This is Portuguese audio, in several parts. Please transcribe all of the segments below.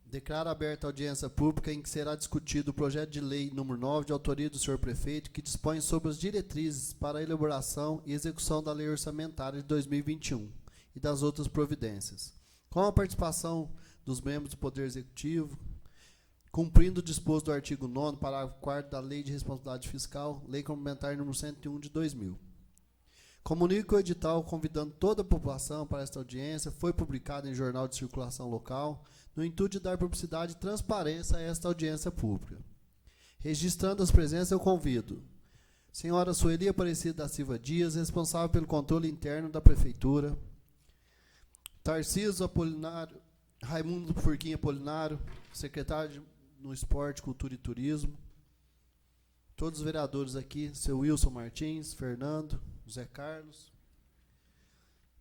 Declaro aberta a audiência pública em que será discutido o projeto de lei número 9, de autoria do senhor prefeito, que dispõe sobre as diretrizes para a elaboração e execução da lei orçamentária de 2021 e das outras providências, com a participação dos membros do Poder Executivo, cumprindo o disposto do artigo 9º, parágrafo 4º da Lei de Responsabilidade Fiscal, Lei Complementar número 101 de 2000. Comunico que o edital convidando toda a população para esta audiência foi publicado em jornal de circulação local, no intuito de dar publicidade e transparência a esta audiência pública. Registrando as presenças, eu convido senhora Sueli Aparecida da Silva Dias, responsável pelo controle interno da Prefeitura, Tarcísio Apolinário, Raimundo Furquim Apolinário, secretário no Esporte, Cultura e Turismo, todos os vereadores aqui, seu Wilson Martins, Fernando, José Carlos,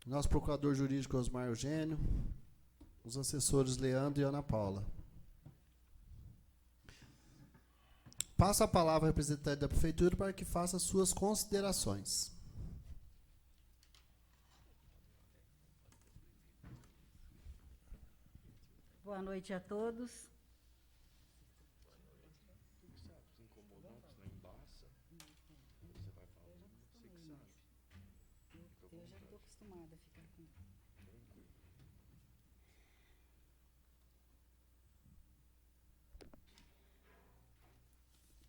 nosso procurador jurídico Osmar Eugênio, os assessores Leandro e Ana Paula. Passo a palavra ao representante da Prefeitura para que faça suas considerações. Boa noite a todos. Eu já estou acostumada a ficar com...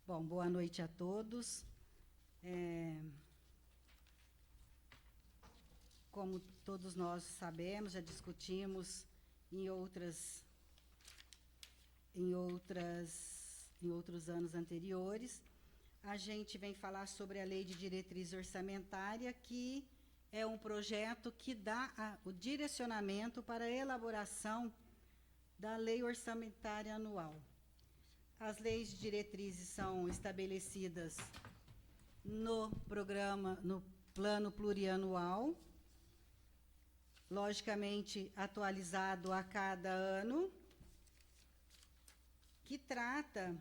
Bom, boa noite a todos. Como todos nós sabemos, já discutimos em outros anos anteriores, a gente vem falar sobre a Lei de Diretriz Orçamentária, que é um projeto que dá o direcionamento para a elaboração da Lei Orçamentária Anual. As leis de diretrizes são estabelecidas no plano plurianual, logicamente atualizado a cada ano, que trata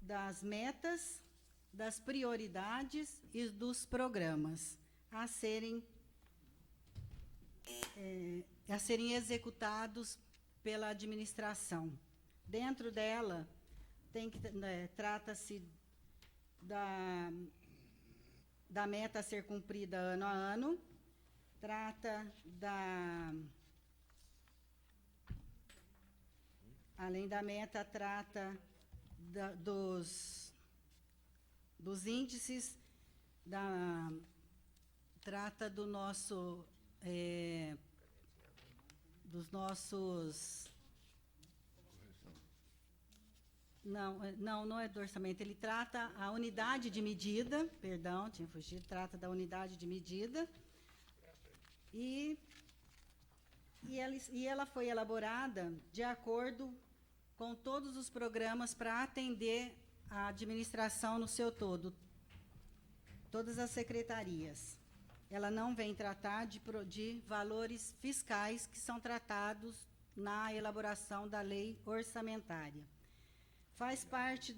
das metas, das prioridades e dos programas a serem executados pela administração. Dentro dela, trata-se da meta a ser cumprida ano a ano, além da meta, trata dos índices, trata dos nossos... Não é do orçamento, ele trata a unidade de medida, perdão, tinha fugido, trata da unidade de medida, e ela foi elaborada de acordo com todos os programas para atender a administração no seu todo, todas as secretarias. Ela não vem tratar de valores fiscais que são tratados na elaboração da lei orçamentária. Faz parte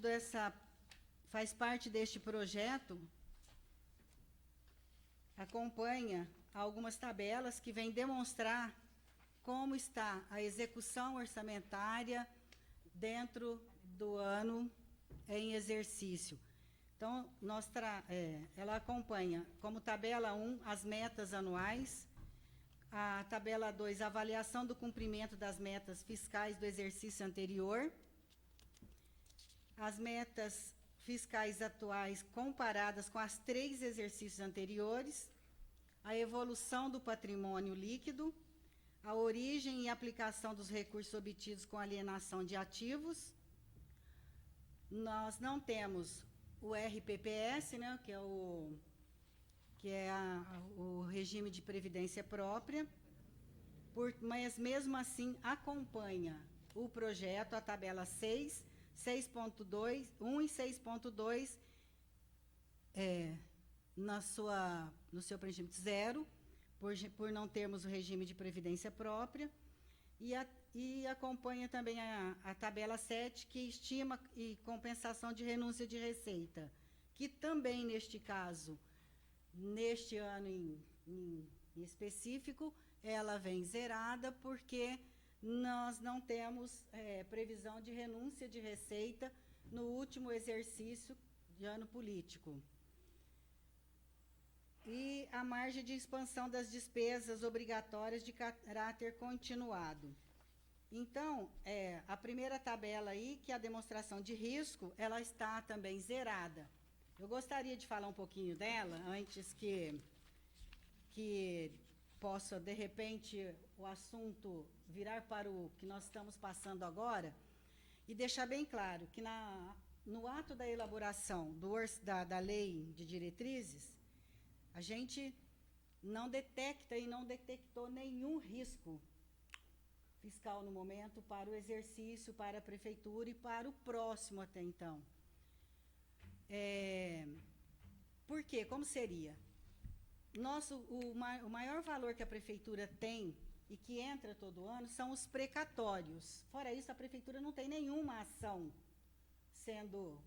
deste projeto, acompanha algumas tabelas que vêm demonstrar como está a execução orçamentária dentro do ano em exercício. Então, ela acompanha como tabela 1 as metas anuais, a tabela 2 a avaliação do cumprimento das metas fiscais do exercício anterior, as metas fiscais atuais comparadas com as 3 exercícios anteriores, a evolução do patrimônio líquido, a origem e aplicação dos recursos obtidos com alienação de ativos. Nós não temos o RPPS, né, que é o regime de previdência própria, mas mesmo assim acompanha o projeto, a tabela 6, 6.2, 1 e 6.2, no seu preenchimento zero, por não termos o regime de previdência própria, e acompanha também a tabela 7, que estima e compensação de renúncia de receita, que também, neste caso, neste ano em específico, ela vem zerada, porque nós não temos previsão de renúncia de receita no último exercício de ano político. E a margem de expansão das despesas obrigatórias de caráter continuado. Então, a primeira tabela aí, que é a demonstração de risco, ela está também zerada. Eu gostaria de falar um pouquinho dela, antes que possa, de repente, o assunto virar para o que nós estamos passando agora, e deixar bem claro que no ato da elaboração da lei de diretrizes, a gente não detecta e não detectou nenhum risco fiscal no momento para o exercício, para a prefeitura e para o próximo até então. Por quê? Como seria? O maior valor que a prefeitura tem e que entra todo ano são os precatórios. Fora isso, a prefeitura não tem nenhuma ação sendo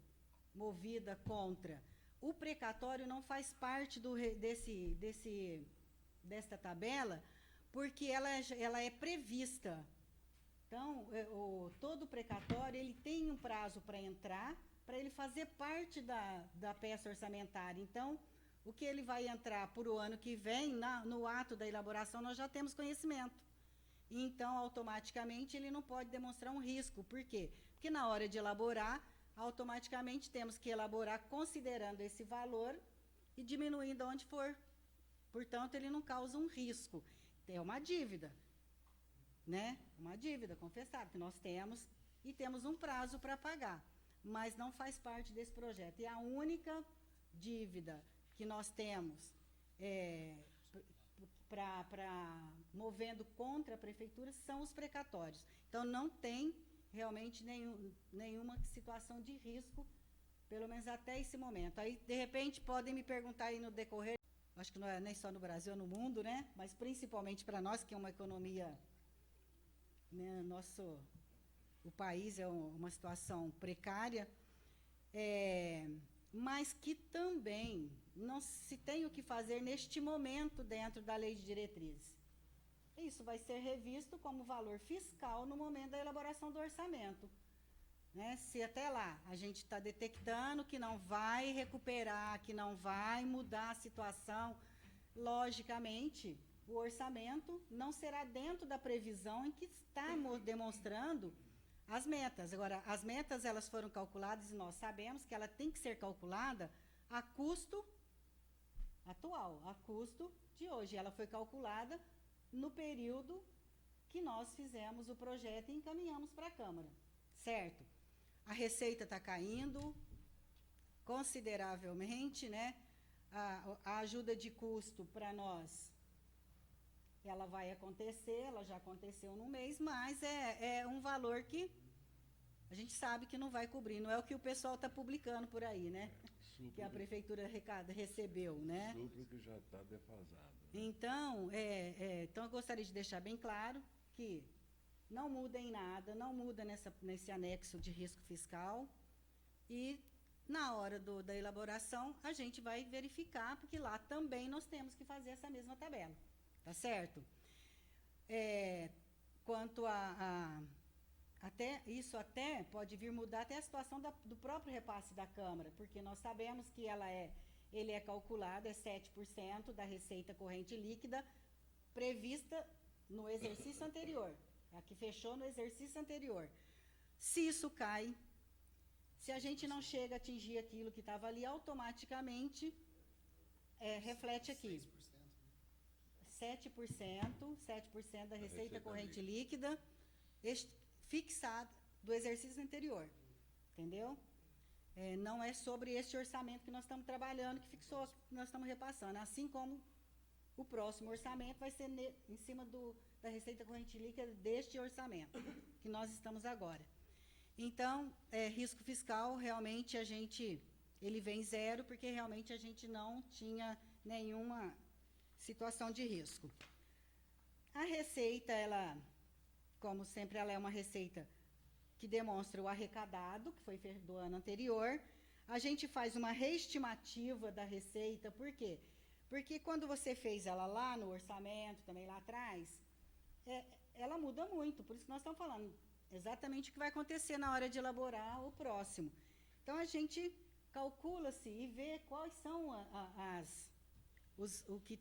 movida contra. O precatório não faz parte desta tabela, porque ela é prevista. Então, todo precatório ele tem um prazo para entrar, para ele fazer parte da peça orçamentária. Então, o que ele vai entrar para o ano que vem, no ato da elaboração, nós já temos conhecimento. Então, automaticamente, ele não pode demonstrar um risco. Por quê? Porque na hora de elaborar, automaticamente temos que elaborar considerando esse valor e diminuindo onde for. Portanto, ele não causa um risco. É uma dívida, né? Uma dívida confessada que nós temos e temos um prazo para pagar, mas não faz parte desse projeto. E a única dívida que nós temos movendo contra a prefeitura são os precatórios. Então, não tem realmente nenhuma situação de risco, pelo menos até esse momento. Aí, de repente, podem me perguntar aí no decorrer, acho que não é nem só no Brasil, no mundo, né? Mas principalmente para nós, que é uma economia, né, o país é uma situação precária, mas que também não se tem o que fazer neste momento dentro da lei de diretrizes. Isso vai ser revisto como valor fiscal no momento da elaboração do orçamento. Né? Se até lá a gente está detectando que não vai recuperar, que não vai mudar a situação, logicamente, o orçamento não será dentro da previsão em que está demonstrando as metas. Agora, as metas elas foram calculadas e nós sabemos que ela tem que ser calculada a custo atual, a custo de hoje. Ela foi calculada no período que nós fizemos o projeto e encaminhamos para a Câmara, certo? A receita está caindo consideravelmente, né? A ajuda de custo para nós, ela vai acontecer, ela já aconteceu no mês, mas é um valor que a gente sabe que não vai cobrir, não é o que o pessoal está publicando por aí, né? Que a prefeitura recebeu, né? Supra que já está defasado. Né? Então, então, eu gostaria de deixar bem claro que não muda em nada, não muda nesse anexo de risco fiscal e na hora da elaboração a gente vai verificar, porque lá também nós temos que fazer essa mesma tabela, tá certo? Quanto até pode vir mudar até a situação do próprio repasse da Câmara, porque nós sabemos que ele é calculado, 7% da receita corrente líquida prevista no exercício anterior, a que fechou no exercício anterior. Se isso cai, se a gente não chega a atingir aquilo que estava ali, automaticamente reflete aqui. 7% da receita corrente líquida fixada do exercício anterior, entendeu? Não é sobre este orçamento que nós estamos trabalhando, que fixou, que nós estamos repassando, assim como o próximo orçamento vai ser em cima da receita corrente líquida deste orçamento, que nós estamos agora. Então, risco fiscal, realmente, ele vem zero, porque realmente a gente não tinha nenhuma situação de risco. A receita, como sempre, ela é uma receita que demonstra o arrecadado, que foi feito do ano anterior. A gente faz uma reestimativa da receita, por quê? Porque quando você fez ela lá no orçamento, também lá atrás, ela muda muito, por isso que nós estamos falando exatamente o que vai acontecer na hora de elaborar o próximo. Então, a gente calcula-se e vê quais são o que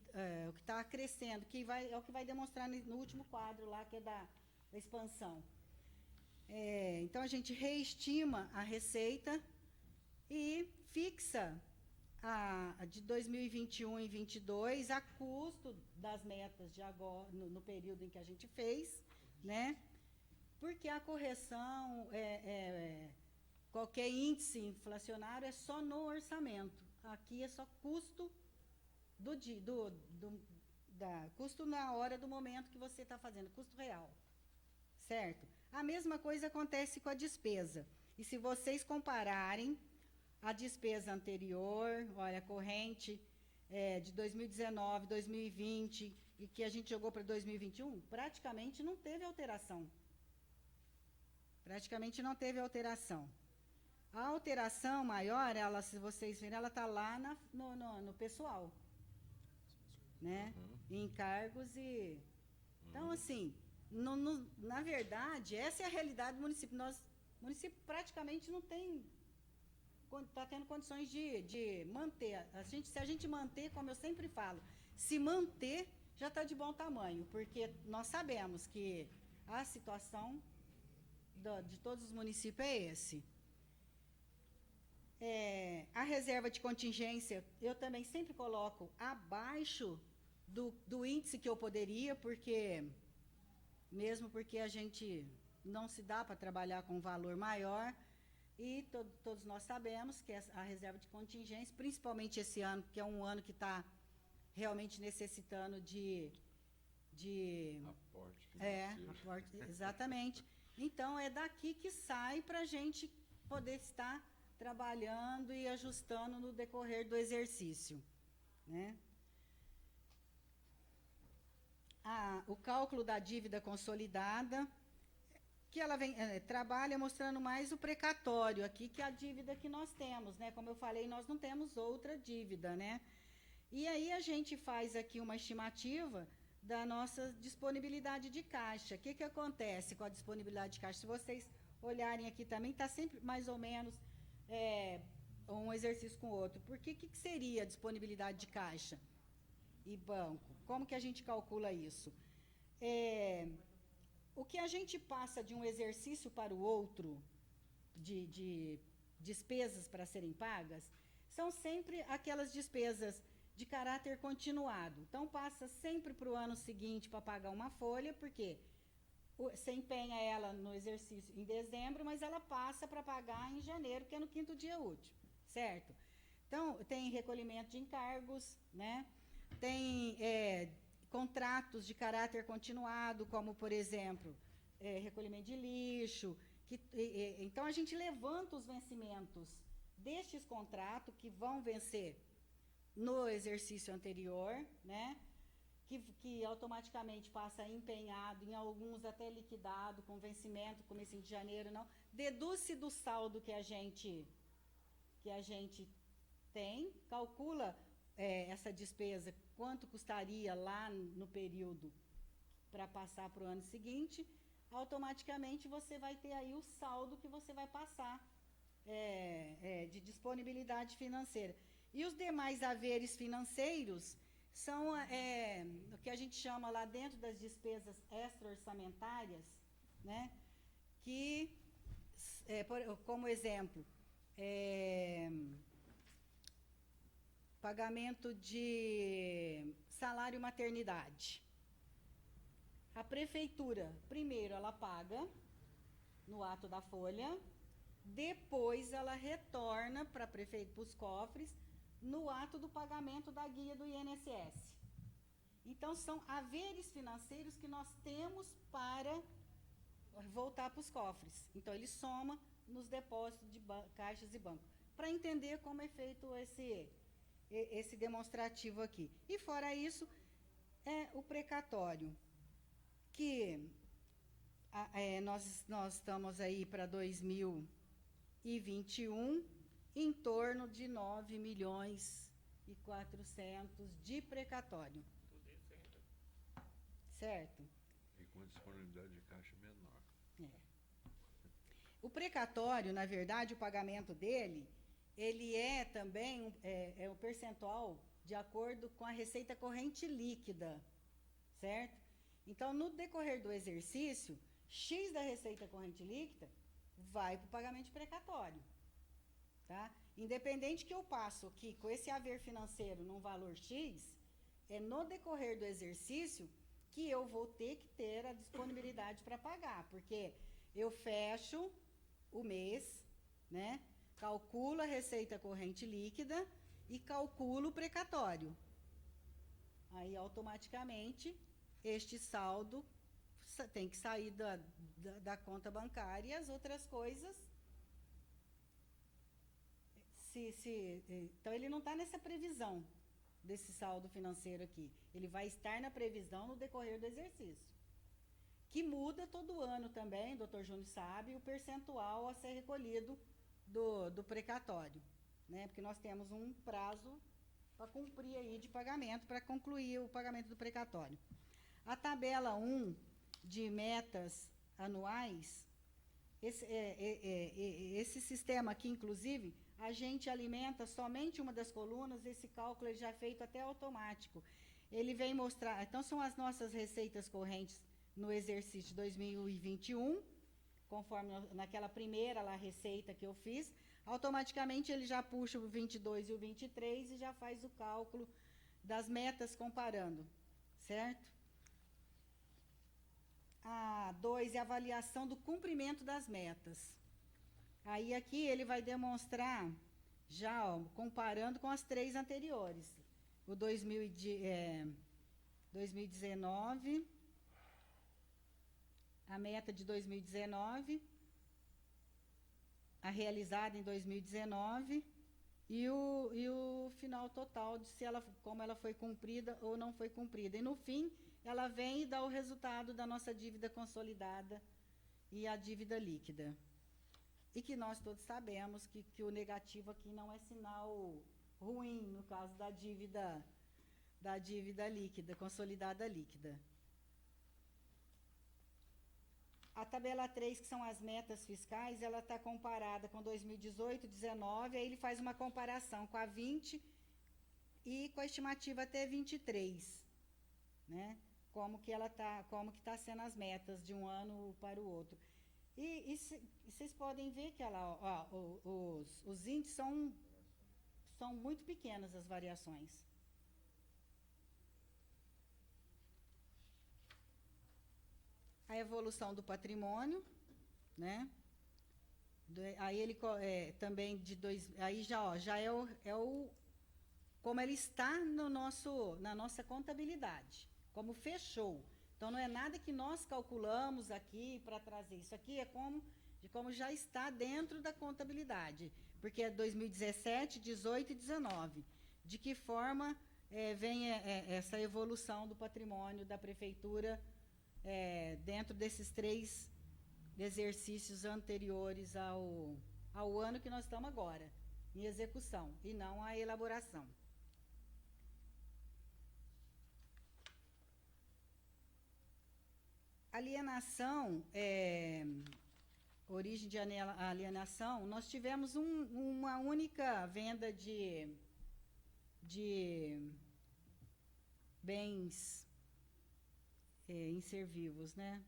está crescendo, é o que vai demonstrar no último quadro lá, que é da expansão. Então, a gente reestima a receita e fixa de 2021 e 2022 a custo das metas de agora, no período em que a gente fez, né? Porque a correção, qualquer índice inflacionário é só no orçamento. Aqui é só custo custo na hora do momento que você está fazendo, custo real, certo? A mesma coisa acontece com a despesa. E se vocês compararem a despesa anterior, olha, corrente de 2019, 2020, e que a gente jogou para 2021, praticamente não teve alteração. Praticamente não teve alteração. A alteração maior, se vocês verem, ela está lá no pessoal, né? Em encargos e... Então, assim, na verdade, essa é a realidade do município. O município praticamente não tem... Está tendo condições de manter. Se a gente manter, como eu sempre falo, se manter, já está de bom tamanho, porque nós sabemos que a situação de todos os municípios é esse. A reserva de contingência, eu também sempre coloco abaixo do índice que eu poderia, mesmo porque a gente não se dá para trabalhar com um valor maior, e todos nós sabemos que a reserva de contingência, principalmente esse ano, que é um ano que está realmente necessitando de aporte financeiro. Aporte, exatamente. Então, é daqui que sai para a gente poder estar trabalhando e ajustando no decorrer do exercício, né? O cálculo da dívida consolidada, que ela trabalha mostrando mais o precatório aqui, que é a dívida que nós temos, né? Como eu falei, nós não temos outra dívida, né? E aí a gente faz aqui uma estimativa da nossa disponibilidade de caixa. O que acontece com a disponibilidade de caixa? Se vocês olharem aqui também, está sempre mais ou menos um exercício com o outro. Por que seria a disponibilidade de caixa e banco? Como que a gente calcula isso? O que a gente passa de um exercício para o outro, de despesas para serem pagas, são sempre aquelas despesas de caráter continuado. Então, passa sempre para o ano seguinte para pagar uma folha, porque você empenha ela no exercício em dezembro, mas ela passa para pagar em janeiro, que é no 5º dia útil, certo? Então, tem recolhimento de encargos, né? Tem contratos de caráter continuado, como, por exemplo, recolhimento de lixo. Então, a gente levanta os vencimentos destes contratos que vão vencer no exercício anterior, né? Que automaticamente passa empenhado, em alguns até liquidado, com vencimento, comecinho de janeiro, não. Deduz-se do saldo que a gente tem, calcula essa despesa, quanto custaria lá no período para passar para o ano seguinte, automaticamente você vai ter aí o saldo que você vai passar de disponibilidade financeira. E os demais haveres financeiros são o que a gente chama lá dentro das despesas extra-orçamentárias, né? Que, como exemplo, pagamento de salário maternidade. A prefeitura, primeiro, ela paga no ato da folha, depois ela retorna para os cofres no ato do pagamento da guia do INSS. Então, são haveres financeiros que nós temos para voltar para os cofres. Então, ele soma nos depósitos de caixas e bancos, para entender como é feito esse demonstrativo aqui. E, fora isso, o precatório, que nós estamos aí para 2021, em torno de 9.400.000 de precatório. Certo? E com disponibilidade de caixa menor. O precatório, na verdade, o pagamento dele, ele é também um percentual de acordo com a receita corrente líquida, certo? Então, no decorrer do exercício, X da receita corrente líquida vai para o pagamento de precatório, tá? Independente que eu passo aqui com esse haver financeiro num valor X, é no decorrer do exercício que eu vou ter que ter a disponibilidade para pagar, porque eu fecho o mês, né? Calculo a receita corrente líquida e calculo o precatório. Aí, automaticamente, este saldo tem que sair da conta bancária e as outras coisas. Então, ele não está nessa previsão desse saldo financeiro aqui. Ele vai estar na previsão no decorrer do exercício. Que muda todo ano também, o doutor Júnior sabe, o percentual a ser recolhido do precatório, né? Porque nós temos um prazo para cumprir aí de pagamento, para concluir o pagamento do precatório. A tabela 1 de metas anuais, esse sistema aqui, inclusive, a gente alimenta somente uma das colunas, esse cálculo ele já é feito até automático. Ele vem mostrar, então são as nossas receitas correntes no exercício 2021, conforme naquela primeira lá, receita que eu fiz, automaticamente ele já puxa o 22 e o 23 e já faz o cálculo das metas comparando, certo? A 2 é a avaliação do cumprimento das metas. Aí aqui ele vai demonstrar, já ó, comparando com as 3 anteriores. O 2019, a meta de 2019, a realizada em 2019 e o final total de como ela foi cumprida ou não foi cumprida. E no fim, ela vem e dá o resultado da nossa dívida consolidada e a dívida líquida. E que nós todos sabemos que o negativo aqui não é sinal ruim, no caso da dívida líquida, consolidada líquida. A tabela 3, que são as metas fiscais, ela está comparada com 2018, 2019, aí ele faz uma comparação com a 20 e com a estimativa até 23, né? Como que está sendo as metas de um ano para o outro. E vocês podem ver que os índices são muito pequenas as variações. A evolução do patrimônio, né? Aí ele também aí já é o como ele está na nossa contabilidade, como fechou. Então não é nada que nós calculamos aqui para trazer. Isso aqui é como já está dentro da contabilidade, porque é 2017, 18 e 19. De que forma vem essa evolução do patrimônio da prefeitura dentro desses 3 exercícios anteriores ao ano que nós estamos agora, em execução, e não a elaboração. Alienação, origem de alienação, nós tivemos uma única venda de bens inservivos, né?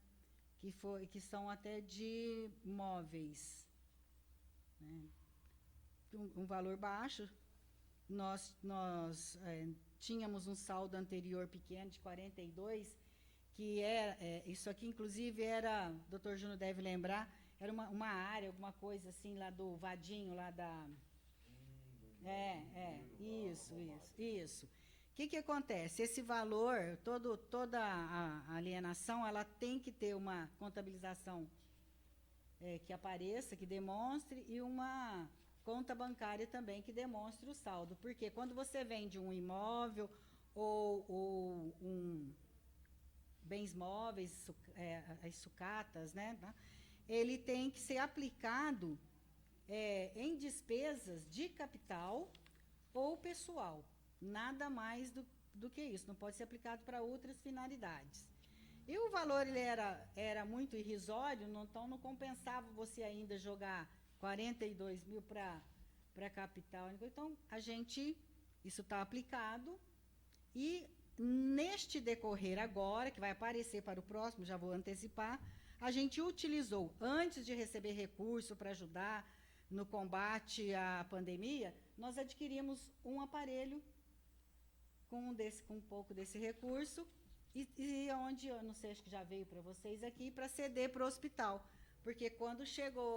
Que são até de móveis, né? Um valor baixo. Nós tínhamos um saldo anterior pequeno de 42, que isso aqui, inclusive, era, o doutor Júnior deve lembrar, era uma área, alguma coisa assim, lá do Vadinho, lá da... Isso. O que acontece? Esse valor, toda a alienação, ela tem que ter uma contabilização que apareça, que demonstre, e uma conta bancária também que demonstre o saldo. Porque quando você vende um imóvel ou bens móveis, as sucatas, né? Ele tem que ser aplicado em despesas de capital ou pessoal. Nada mais do que isso, não pode ser aplicado para outras finalidades. E o valor ele era muito irrisório, então não compensava você ainda jogar 42 mil para a capital. Então, isso está aplicado. E neste decorrer agora, que vai aparecer para o próximo, já vou antecipar, a gente utilizou, antes de receber recurso para ajudar no combate à pandemia, nós adquirimos um aparelho com um pouco desse recurso, e onde, eu não sei, acho que já veio para vocês aqui, para ceder para o hospital. Porque quando chegou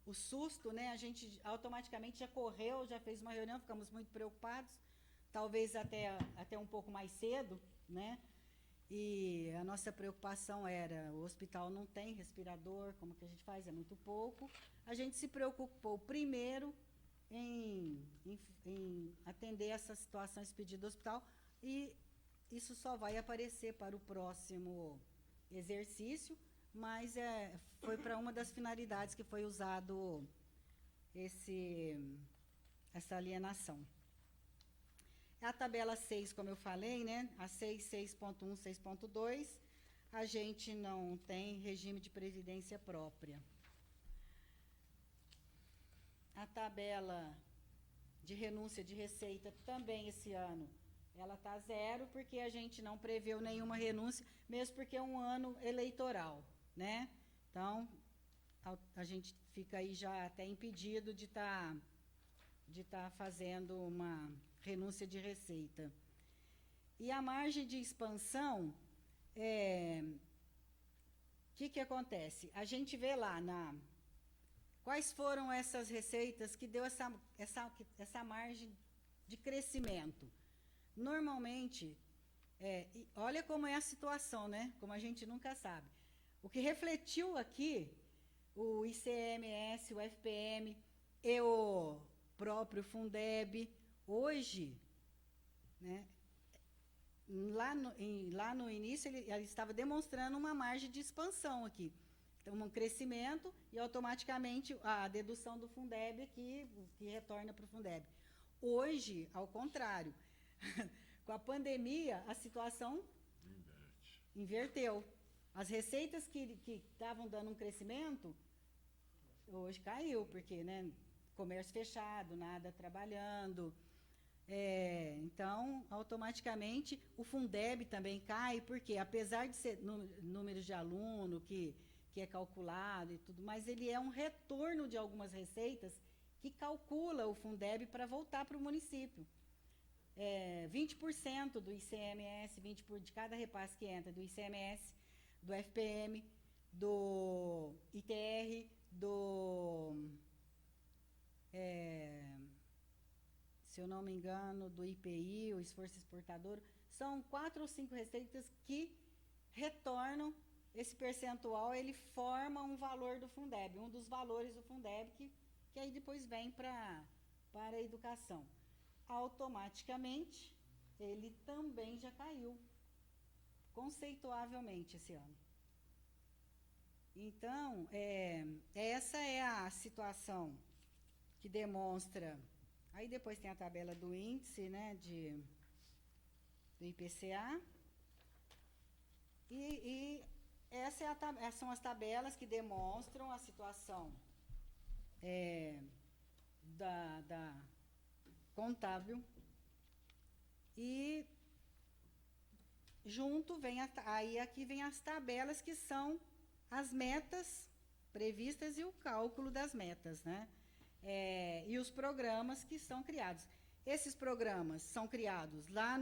o susto, né, a gente automaticamente já correu, já fez uma reunião, ficamos muito preocupados, talvez até um pouco mais cedo, né? E a nossa preocupação era, o hospital não tem respirador, como que a gente faz? É muito pouco. A gente se preocupou primeiro em atender essa situação, esse pedido do hospital, e isso só vai aparecer para o próximo exercício, mas foi para uma das finalidades que foi usado essa alienação. A tabela 6, como eu falei, né, a 6.1, 6.2, a gente não tem regime de previdência própria. A tabela de renúncia de receita também esse ano, ela está zero, porque a gente não preveu nenhuma renúncia, mesmo porque é um ano eleitoral, né? Então, a gente fica aí já até impedido de estar fazendo uma renúncia de receita. E a margem de expansão, que acontece? A gente vê lá quais foram essas receitas que deu essa margem de crescimento. Normalmente, olha como é a situação, né? Como a gente nunca sabe. O que refletiu aqui, o ICMS, o FPM e o próprio Fundeb, hoje, né, lá no início, ele estava demonstrando uma margem de expansão aqui. Então, um crescimento e, automaticamente, a dedução do Fundeb que retorna para o Fundeb. Hoje, ao contrário, com a pandemia, a situação inverteu. As receitas que estavam dando um crescimento, hoje caiu, porque, né, comércio fechado, nada trabalhando. Então, automaticamente, o Fundeb também cai, porque, apesar de ser número de aluno que é calculado e tudo, mas ele é um retorno de algumas receitas que calcula o Fundeb para voltar para o município. 20% do ICMS, de cada repasse que entra, do ICMS, do FPM, do ITR, se eu não me engano, do IPI, o esforço exportador, são 4 ou 5 receitas que retornam esse percentual, ele forma um valor do Fundeb, um dos valores do Fundeb, que aí depois vem para a educação. Automaticamente, ele também já caiu, conceituavelmente, esse ano. Então, essa é a situação que demonstra. Aí depois tem a tabela do índice, né, do IPCA. E essas são as tabelas que demonstram a situação da contábil. E junto aqui vem as tabelas que são as metas previstas e o cálculo das metas, né? E os programas que são criados. Esses programas são criados lá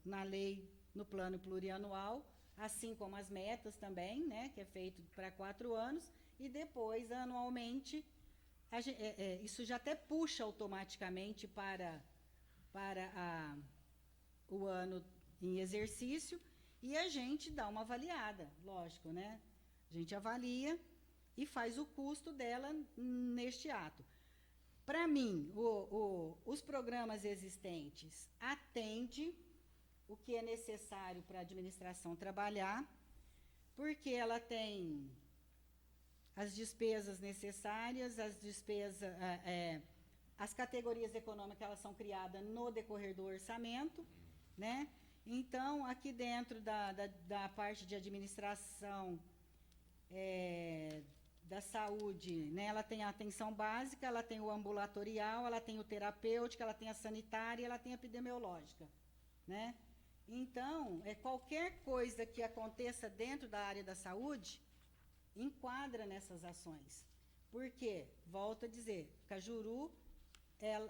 na lei, no plano plurianual, assim como as metas também, né, que é feito para 4 anos, e depois, anualmente, isso já até puxa automaticamente para o ano em exercício, e a gente dá uma avaliada, lógico, né? A gente avalia e faz o custo dela neste ato. Para mim, os programas existentes atendem o que é necessário para a administração trabalhar, porque ela tem as despesas necessárias, as categorias econômicas, elas são criadas no decorrer do orçamento, né? Então, aqui dentro da parte de administração da saúde, né, ela tem a atenção básica, ela tem o ambulatorial, ela tem o terapêutico, ela tem a sanitária, ela tem a epidemiológica, né? Então, qualquer coisa que aconteça dentro da área da saúde enquadra nessas ações. Por quê? Volto a dizer, Cajuru,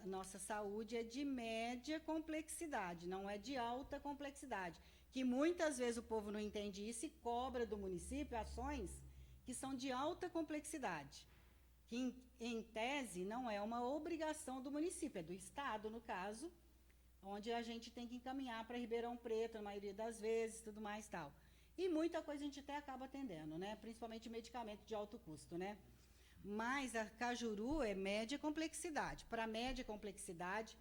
nossa saúde é de média complexidade, não é de alta complexidade. Que muitas vezes o povo não entende isso e cobra do município ações que são de alta complexidade. Que, em tese, não é uma obrigação do município, é do Estado, no caso, onde a gente tem que encaminhar para Ribeirão Preto, na maioria das vezes, tudo mais e tal. E muita coisa a gente até acaba atendendo, né? Principalmente medicamento de alto custo, né? Mas a Cajuru é média complexidade. Para média complexidade,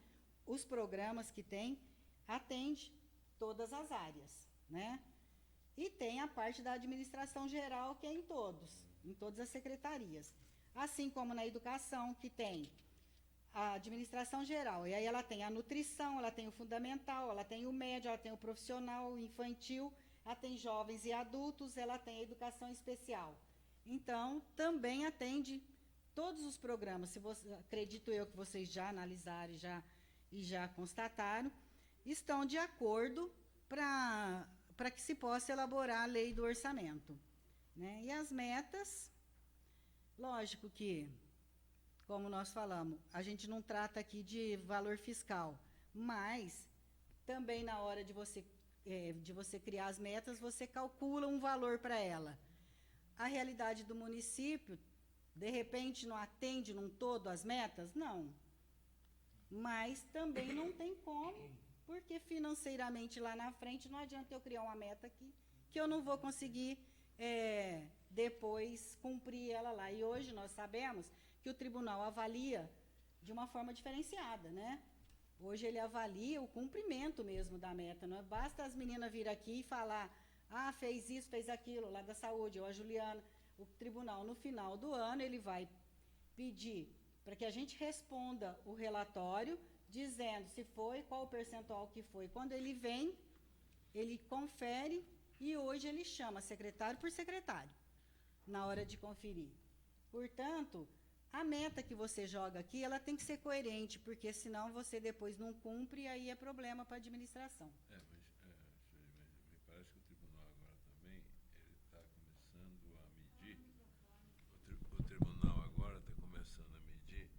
os programas que tem atende todas as áreas, né? E tem a parte da administração geral, que é em todas as secretarias. Assim como na educação, que tem a administração geral. E aí ela tem a nutrição, ela tem o fundamental, ela tem o médio, ela tem o profissional, o infantil, ela tem jovens e adultos, ela tem a educação especial. Então, também atende todos os programas. Se você, acredito eu que vocês já analisaram e já constataram, estão de acordo para que se possa elaborar a lei do orçamento, né? E as metas, lógico que, como nós falamos, a gente não trata aqui de valor fiscal, mas também na hora de você criar as metas, você calcula um valor para ela. A realidade do município, de repente, não atende num todo as metas? Não. Mas também não tem como, porque financeiramente lá na frente não adianta eu criar uma meta aqui, que eu não vou conseguir depois cumprir ela lá. E hoje nós sabemos que o tribunal avalia de uma forma diferenciada, né? Hoje ele avalia o cumprimento mesmo da meta. Não basta as meninas vir aqui e falar, fez isso, fez aquilo, lá da saúde, ou a Juliana. O tribunal, no final do ano, ele vai pedir para que a gente responda o relatório, dizendo se foi, qual o percentual que foi. Quando ele vem, ele confere e hoje ele chama secretário por secretário, na hora de conferir. Portanto, a meta que você joga aqui, ela tem que ser coerente, porque senão você depois não cumpre e aí é problema para a administração. Mas me parece que o tribunal agora também ele está começando a medir. O tribunal agora está começando a medir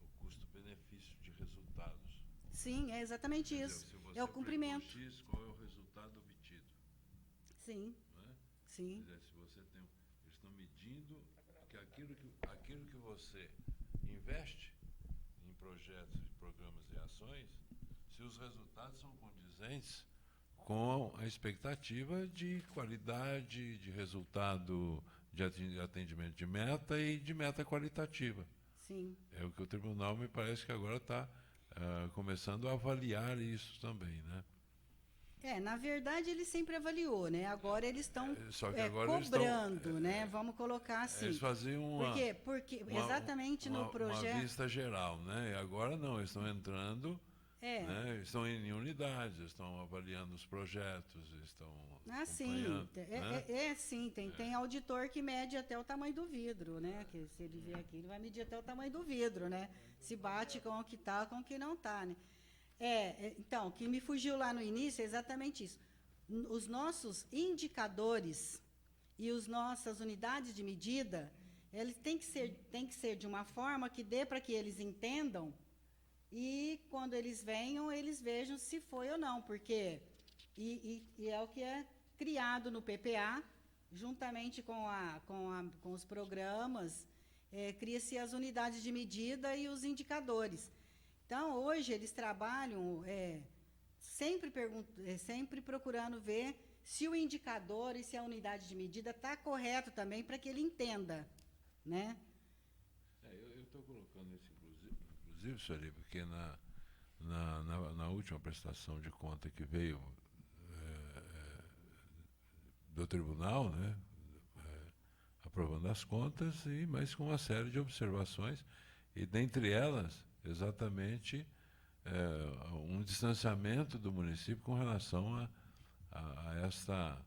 o custo-benefício de resultados. Sim, é exatamente isso. É o cumprimento. X, qual é o resultado obtido? Sim. Não é? Sim. Quer dizer, se você tem, eles estão medindo que aquilo que você investe em projetos, programas e ações, se os resultados são condizentes com a expectativa de qualidade, de resultado de atendimento de meta e de meta qualitativa. Sim. É o que o tribunal me parece que agora está começando a avaliar isso também, né? Na verdade, ele sempre avaliou, né? Agora eles estão eles cobrando, né? Vamos colocar assim. Eles faziam Por quê? Porque exatamente no projeto... Uma vista geral, né? E agora não, eles estão entrando, né? Estão em unidades, estão avaliando os projetos, estão sim. né? Sim, tem auditor que mede até o tamanho do vidro, né? Que se ele vier aqui, ele vai medir até o tamanho do vidro, né? Se bate com o que está, com o que não está, né? Então, o que me fugiu lá no início é exatamente isso. Os nossos indicadores e as nossas unidades de medida, eles têm que ser de uma forma que dê para que eles entendam e, quando eles venham, eles vejam se foi ou não, porque é o que é criado no PPA, juntamente com os programas, cria-se as unidades de medida e os indicadores. Então, hoje, eles trabalham sempre procurando ver se o indicador e se a unidade de medida está correto também, para que ele entenda, né? Eu estou colocando isso, inclusive, Sueli, porque na última prestação de conta que veio do tribunal, né, aprovando as contas, mas com uma série de observações, e dentre elas, exatamente um distanciamento do município com relação a esta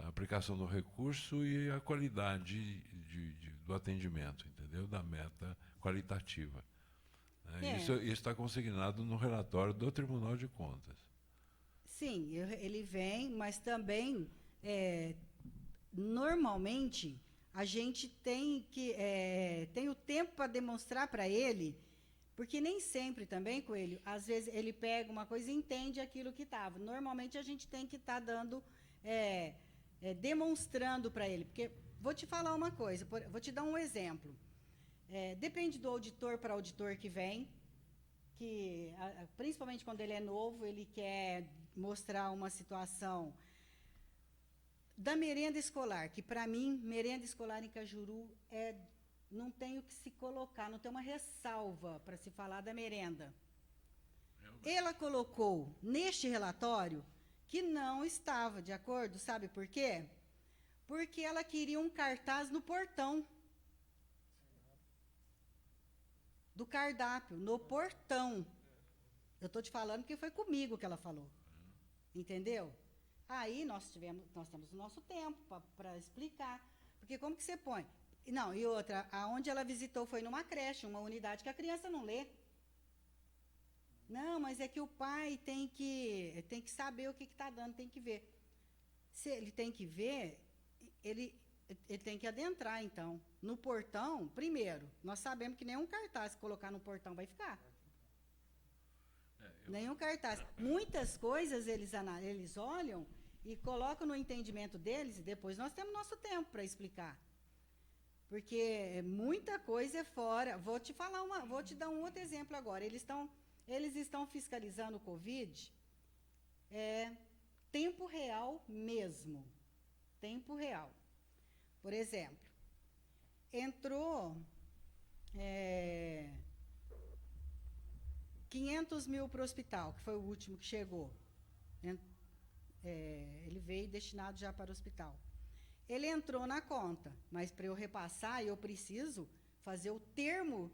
aplicação do recurso e a qualidade do atendimento, entendeu? Da meta qualitativa. Isso está consignado no relatório do Tribunal de Contas. Sim, ele vem, mas também, normalmente, a gente tem o tempo para demonstrar para ele, porque nem sempre também, Coelho, às vezes ele pega uma coisa e entende aquilo que estava. Normalmente a gente tem que estar dando, demonstrando para ele. Porque, vou te falar uma coisa, vou te dar um exemplo. Depende do auditor para auditor que vem, que principalmente quando ele é novo, ele quer mostrar uma situação da merenda escolar, que para mim, merenda escolar em Cajuru não tem o que se colocar, não tem uma ressalva para se falar da merenda. Ela colocou neste relatório que não estava de acordo, sabe por quê? Porque ela queria um cartaz no portão do cardápio, no portão. Eu estou te falando que foi comigo que ela falou. Entendeu? Aí nós temos o nosso tempo para explicar. Porque como que você põe? Não, e outra, aonde ela visitou foi numa creche, uma unidade que a criança não lê. Não, mas é que o pai tem que saber o que está dando, tem que ver. Se ele tem que ver, ele tem que adentrar, então. No portão, primeiro, nós sabemos que nenhum cartaz que colocar no portão vai ficar. Nenhum cartaz. Muitas coisas eles olham e colocam no entendimento deles e depois nós temos nosso tempo para explicar. Porque muita coisa é fora. Vou te dar um outro exemplo agora. Eles estão fiscalizando o Covid, tempo real mesmo. Tempo real. Por exemplo, entrou 500 mil para o hospital, que foi o último que chegou. Ele veio destinado já para o hospital. Ele entrou na conta, mas para eu repassar, eu preciso fazer o termo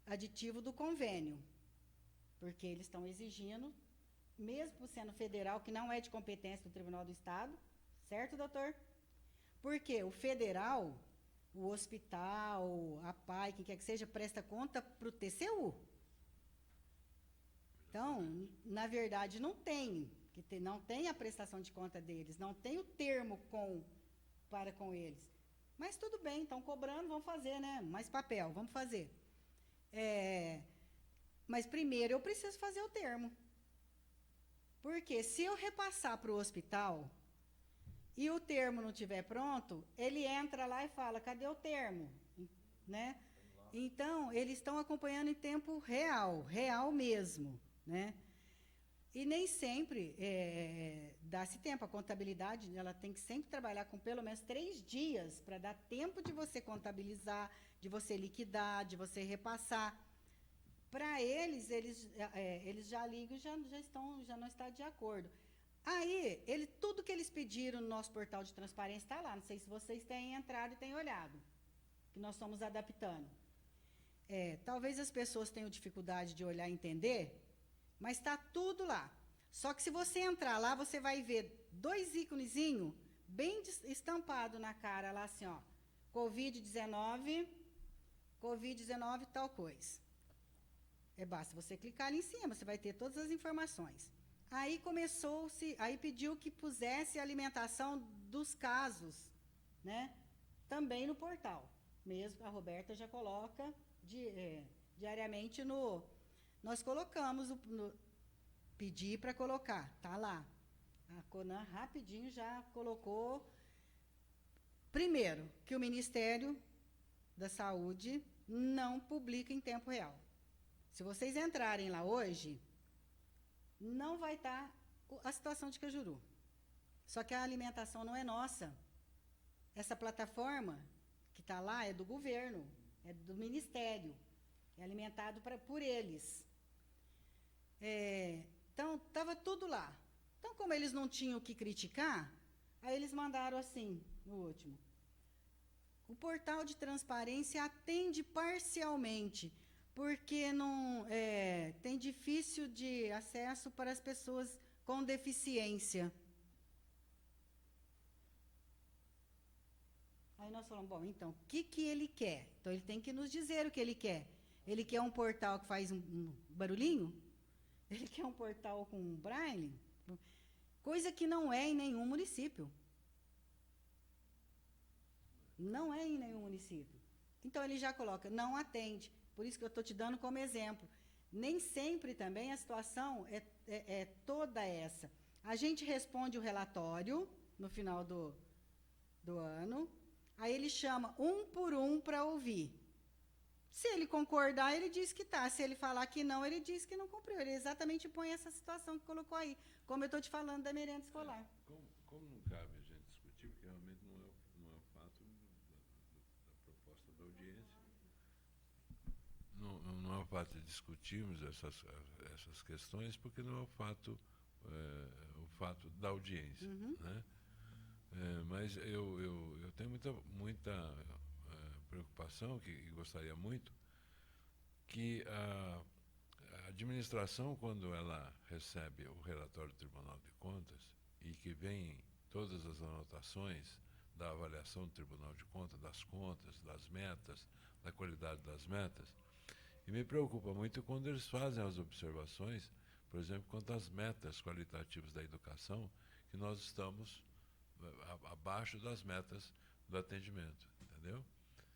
aditivo do convênio, porque eles estão exigindo, mesmo sendo federal, que não é de competência do Tribunal do Estado, certo, doutor? Porque o federal, o hospital, a PAI, quem quer que seja, presta conta para o TCU. Então, na verdade, não tem a prestação de conta deles, não tem o termo para com eles. Mas tudo bem, estão cobrando, vamos fazer, né? Mais papel, vamos fazer. Mas primeiro eu preciso fazer o termo. Porque se eu repassar para o hospital e o termo não estiver pronto, ele entra lá e fala, cadê o termo? Né? Então, eles estão acompanhando em tempo real mesmo. Né? E nem sempre dá-se tempo. A contabilidade ela tem que sempre trabalhar com pelo menos 3 dias para dar tempo de você contabilizar, de você liquidar, de você repassar. Para eles já ligam e já não está de acordo. Aí, tudo que eles pediram no nosso portal de transparência está lá. Não sei se vocês têm entrado e têm olhado, que nós estamos adaptando. Talvez as pessoas tenham dificuldade de olhar e entender, mas está tudo lá. Só que se você entrar lá, você vai ver 2 íconezinhos bem estampados na cara, lá assim, ó, Covid-19, tal coisa. Basta você clicar ali em cima, você vai ter todas as informações. Aí aí pediu que pusesse a alimentação dos casos, né? Também no portal. Mesmo a Roberta já coloca diariamente nós colocamos, pedi para colocar, tá lá. A Conan rapidinho já colocou. Primeiro, que o Ministério da Saúde não publica em tempo real. Se vocês entrarem lá hoje, não vai estar a situação de Cajuru. Só que a alimentação não é nossa. Essa plataforma que está lá é do governo, é do Ministério. É alimentado por eles. Então, estava tudo lá. Então, como eles não tinham o que criticar, aí eles mandaram assim, no último. O portal de transparência atende parcialmente, porque não tem difícil de acesso para as pessoas com deficiência. Aí nós falamos, bom, então, o que ele quer? Então, ele tem que nos dizer o que ele quer. Ele quer um portal que faz um barulhinho? Ele quer um portal com um braille? Coisa que não é em nenhum município. Não é em nenhum município. Então, ele já coloca, não atende. Por isso que eu estou te dando como exemplo. Nem sempre também a situação é toda essa. A gente responde o relatório no final do ano, aí ele chama um por um para ouvir. Se ele concordar, ele diz que está. Se ele falar que não, ele diz que não cumpriu. Ele exatamente põe essa situação que colocou aí, como eu estou te falando da merenda escolar. Como não cabe a gente discutir, porque realmente não é o fato da proposta da audiência, não é o fato de discutirmos essas questões, porque não é o fato da audiência. Uhum. Né? Mas eu tenho muita preocupação, e gostaria muito, que a administração, quando ela recebe o relatório do Tribunal de Contas e que vem todas as anotações da avaliação do Tribunal de Contas, das metas, da qualidade das metas, e me preocupa muito quando eles fazem as observações, por exemplo, quanto às metas qualitativas da educação, que nós estamos abaixo das metas do atendimento, entendeu?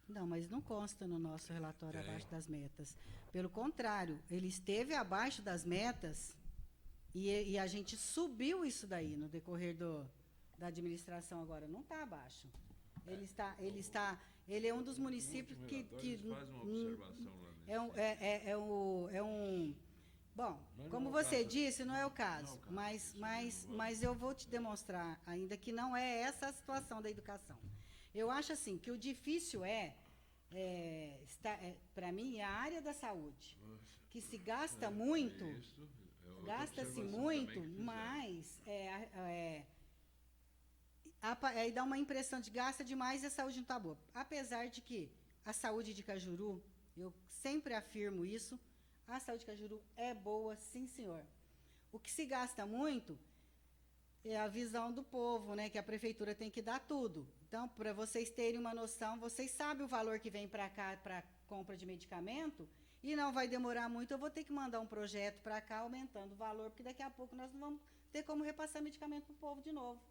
Não, mas não consta no nosso relatório abaixo das metas. Pelo contrário, ele esteve abaixo das metas e a gente subiu isso daí no decorrer da administração agora. Não está abaixo. Ele é um dos municípios que eles fazem uma observação lá bom, Mas como não é o você caso. disse, não é o caso, Não é o caso. mas eu vou te demonstrar ainda que não é essa a situação da educação. Eu acho assim que o difícil para mim, é a área da saúde, que se gasta muito, gasta-se muito, mas aí dá uma impressão de gasta demais e a saúde não está boa. Apesar de que a saúde de Cajuru, eu sempre afirmo isso, a saúde de Cajuru é boa, sim, senhor. O que se gasta muito é a visão do povo, né, que a prefeitura tem que dar tudo. Então, para vocês terem uma noção, vocês sabem o valor que vem para cá para compra de medicamento e não vai demorar muito, eu vou ter que mandar um projeto para cá aumentando o valor, porque daqui a pouco nós não vamos ter como repassar medicamento para o povo de novo.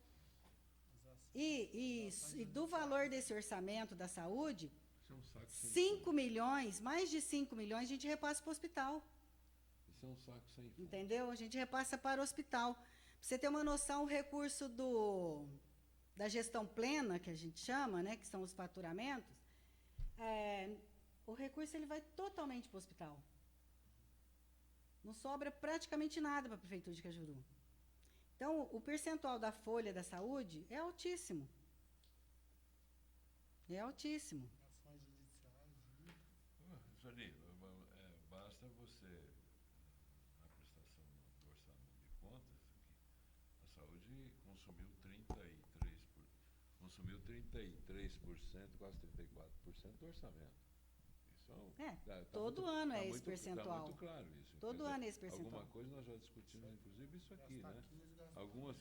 E do valor desse orçamento da saúde, 5 milhões, mais de 5 milhões, a gente repassa para o hospital. Isso é um saco sem fundo. Entendeu? A gente repassa para o hospital. Para você ter uma noção, o recurso da gestão plena, que a gente chama, né, que são os faturamentos, o recurso ele vai totalmente para o hospital. Não sobra praticamente nada para a Prefeitura de Cajuru. Então, o percentual da folha da saúde é altíssimo. É altíssimo. Ações judiciais. Sony, basta você, na prestação do orçamento de contas, que a saúde consumiu 33%, quase 34% do orçamento. Todo ano é esse percentual. Está muito claro isso. Todo ano é esse percentual. Alguma coisa nós já discutimos, inclusive, isso aqui, né? Algumas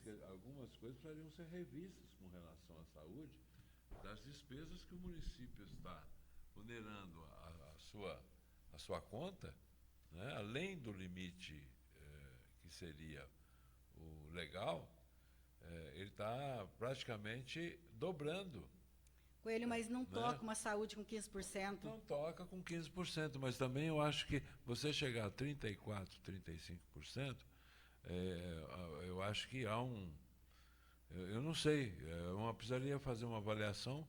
coisas precisariam ser revistas com relação à saúde, das despesas que o município está onerando a sua conta, né? Além do limite que seria o legal, ele está praticamente dobrando. Coelho, mas não toca uma saúde com 15%. Não toca com 15%, mas também eu acho que você chegar a 34%, 35%, eu acho que há eu não sei, precisaria fazer uma avaliação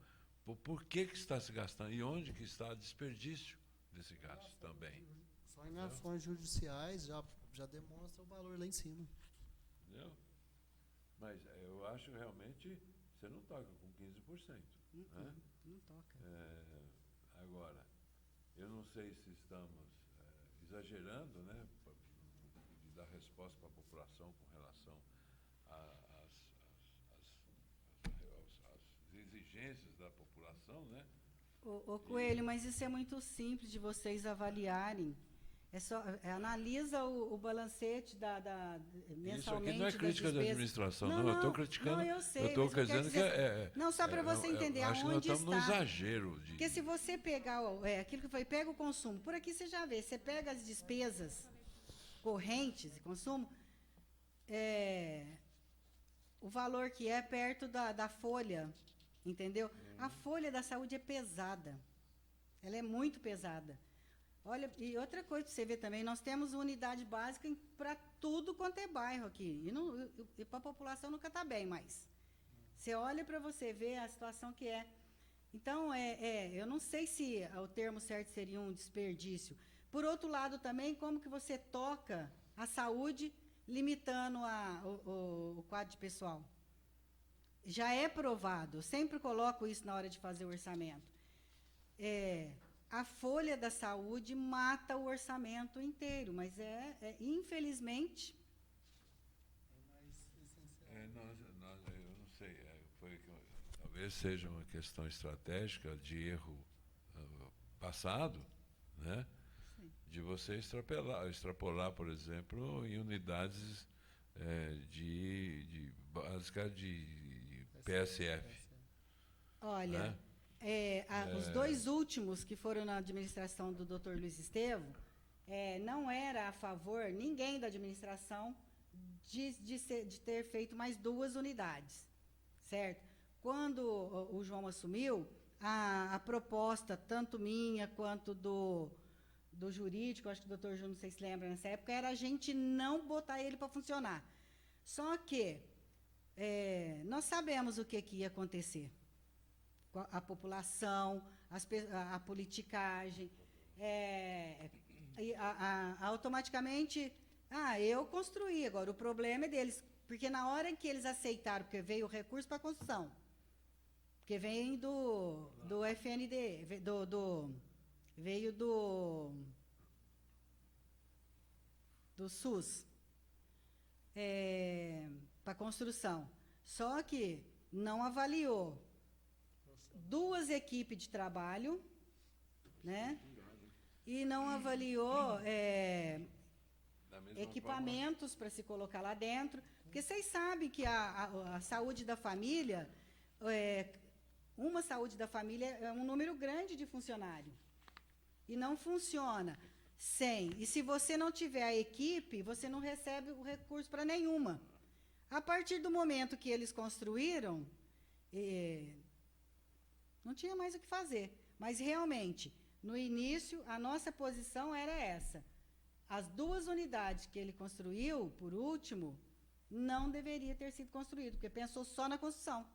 por que está se gastando e onde que está o desperdício desse gasto também. Só em ações judiciais já demonstra o valor lá em cima. Entendeu? Mas eu acho realmente você não toca com 15%. Né? Não toca. Agora, eu não sei se estamos exagerando, né, de dar resposta para a população com relação às exigências da população, né? Ô, Coelho, mas isso é muito simples de vocês avaliarem. Analisa o balancete mensalmente. Isso aqui não é crítica da administração, não. Eu estou criticando. Não, eu sei. Eu estou mas dizendo que não, só para você entender acho que nós aonde estamos está. no exagero. Porque se você pegar aquilo que foi, pega o consumo, por aqui você já vê, você pega as despesas correntes de consumo, o valor que é perto da folha, entendeu? A folha da saúde é pesada. Ela é muito pesada. Olha, e outra coisa para você ver também, nós temos unidade básica para tudo quanto é bairro aqui. E para a população nunca está bem, mas você olha para você ver a situação que é. Então, eu não sei se o termo certo seria um desperdício. Por outro lado, também, como que você toca a saúde limitando o quadro de pessoal? Já é provado, eu sempre coloco isso na hora de fazer o orçamento. A folha da saúde mata o orçamento inteiro, mas infelizmente... eu não sei, talvez seja uma questão estratégica de erro passado, né? Sim. De você extrapolar, por exemplo, em unidades básicas de PSF. Olha... Né? Os dois últimos que foram na administração do Dr. Luiz Estevam, não era a favor, ninguém da administração, de ter feito mais 2 unidades, certo? Quando o João assumiu, a proposta, tanto minha quanto do jurídico, acho que o Dr. Júnior, não sei se lembra, nessa época, era a gente não botar ele para funcionar. Só que nós sabemos o que ia acontecer. A população, a politicagem, automaticamente, eu construí, agora o problema é deles, porque na hora que eles aceitaram, porque veio o recurso para a construção, porque vem do FND, veio do SUS, para a construção, só que não avaliou 2 equipes de trabalho, né? E não avaliou equipamentos para se colocar lá dentro, porque vocês sabem que a saúde da família, uma saúde da família é um número grande de funcionários. E não funciona sem. E se você não tiver a equipe, você não recebe o recurso para nenhuma. A partir do momento que eles construíram, não tinha mais o que fazer. Mas, realmente, no início, a nossa posição era essa. As 2 unidades que ele construiu, por último, não deveria ter sido construído, porque pensou só na construção.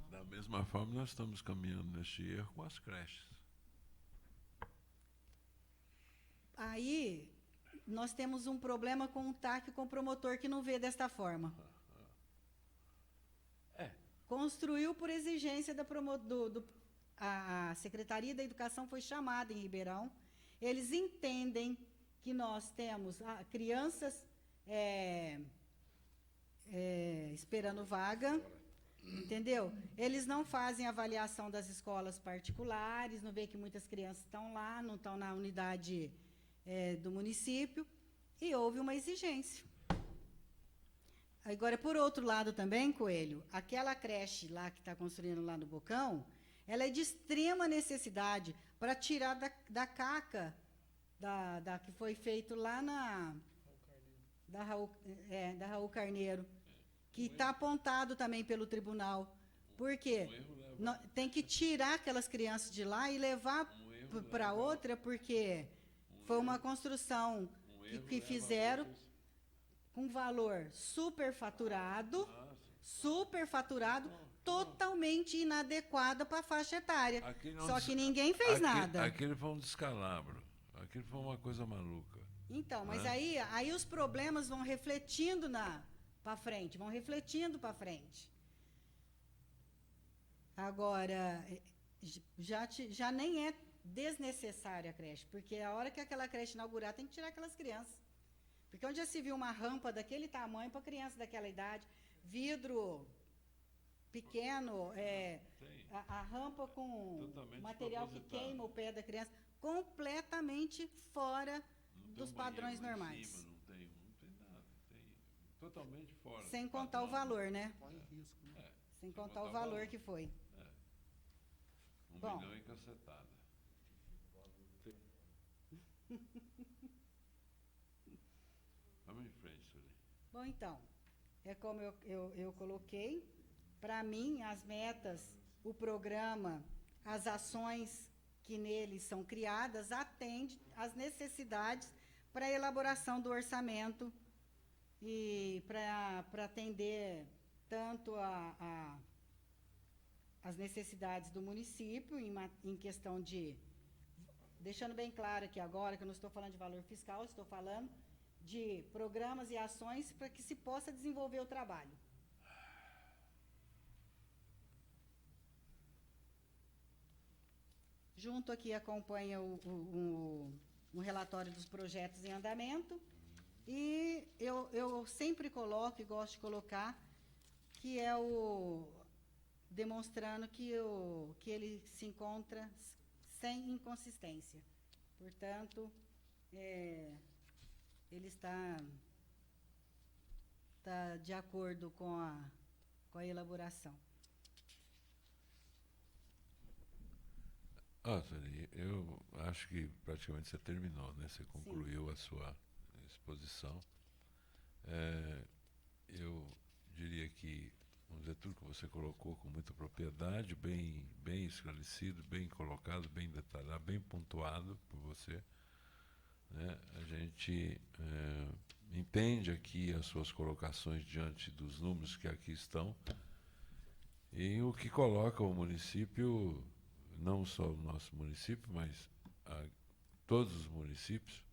Da mesma forma, nós estamos caminhando neste erro com as creches. Aí, nós temos um problema com o TAC, com o promotor, que não vê desta forma. Construiu por exigência a Secretaria da Educação foi chamada em Ribeirão. Eles entendem que nós temos crianças esperando vaga, entendeu? Eles não fazem avaliação das escolas particulares, não vê que muitas crianças estão lá, não estão na unidade do município, e houve uma exigência. Agora, por outro lado também, Coelho, aquela creche lá que está construindo lá no Bocão, ela é de extrema necessidade para tirar da caca que foi feito lá da Raul Carneiro, que está apontado também pelo tribunal. Por quê? Tem que tirar aquelas crianças de lá e levar para outra, porque foi uma construção que fizeram com valor superfaturado, totalmente inadequado para a faixa etária. Só que ninguém fez nada. Aquilo foi um descalabro. Aquilo foi uma coisa maluca. Então, mas aí os problemas vão refletindo para frente, Agora, já nem é desnecessária a creche, porque a hora que aquela creche inaugurar, tem que tirar aquelas crianças. Porque onde já se viu uma rampa daquele tamanho para criança daquela idade, vidro pequeno, Tem. a rampa com Totalmente material que proposital. queima o pé da criança, completamente fora Não tem dos um padrões banheiro lá em normais. cima, não tem nada. Tem totalmente fora. Sem do contar o padrão. valor, né? Põe em risco, né? É, Sem contar o valor que foi. 1 Bom. milhão e cacetada. Vamos em frente, Sueli. Bom, então, é como eu coloquei, para mim, as metas, o programa, as ações que neles são criadas, atendem às necessidades para a elaboração do orçamento e para atender tanto as necessidades do município, em questão de... Deixando bem claro aqui agora, que eu não estou falando de valor fiscal, estou falando de programas e ações para que se possa desenvolver o trabalho. Junto aqui acompanha um relatório dos projetos em andamento, e eu sempre coloco, e gosto de colocar, que é demonstrando que ele se encontra sem inconsistência. Portanto, ele está de acordo com a elaboração. Sueli, eu acho que praticamente você terminou, né? Você concluiu a sua exposição. Eu diria que, vamos dizer, tudo que você colocou com muita propriedade, bem esclarecido, bem colocado, bem detalhado, bem pontuado por você, né? A gente entende aqui as suas colocações diante dos números que aqui estão, e o que coloca o município, não só o nosso município, mas todos os municípios,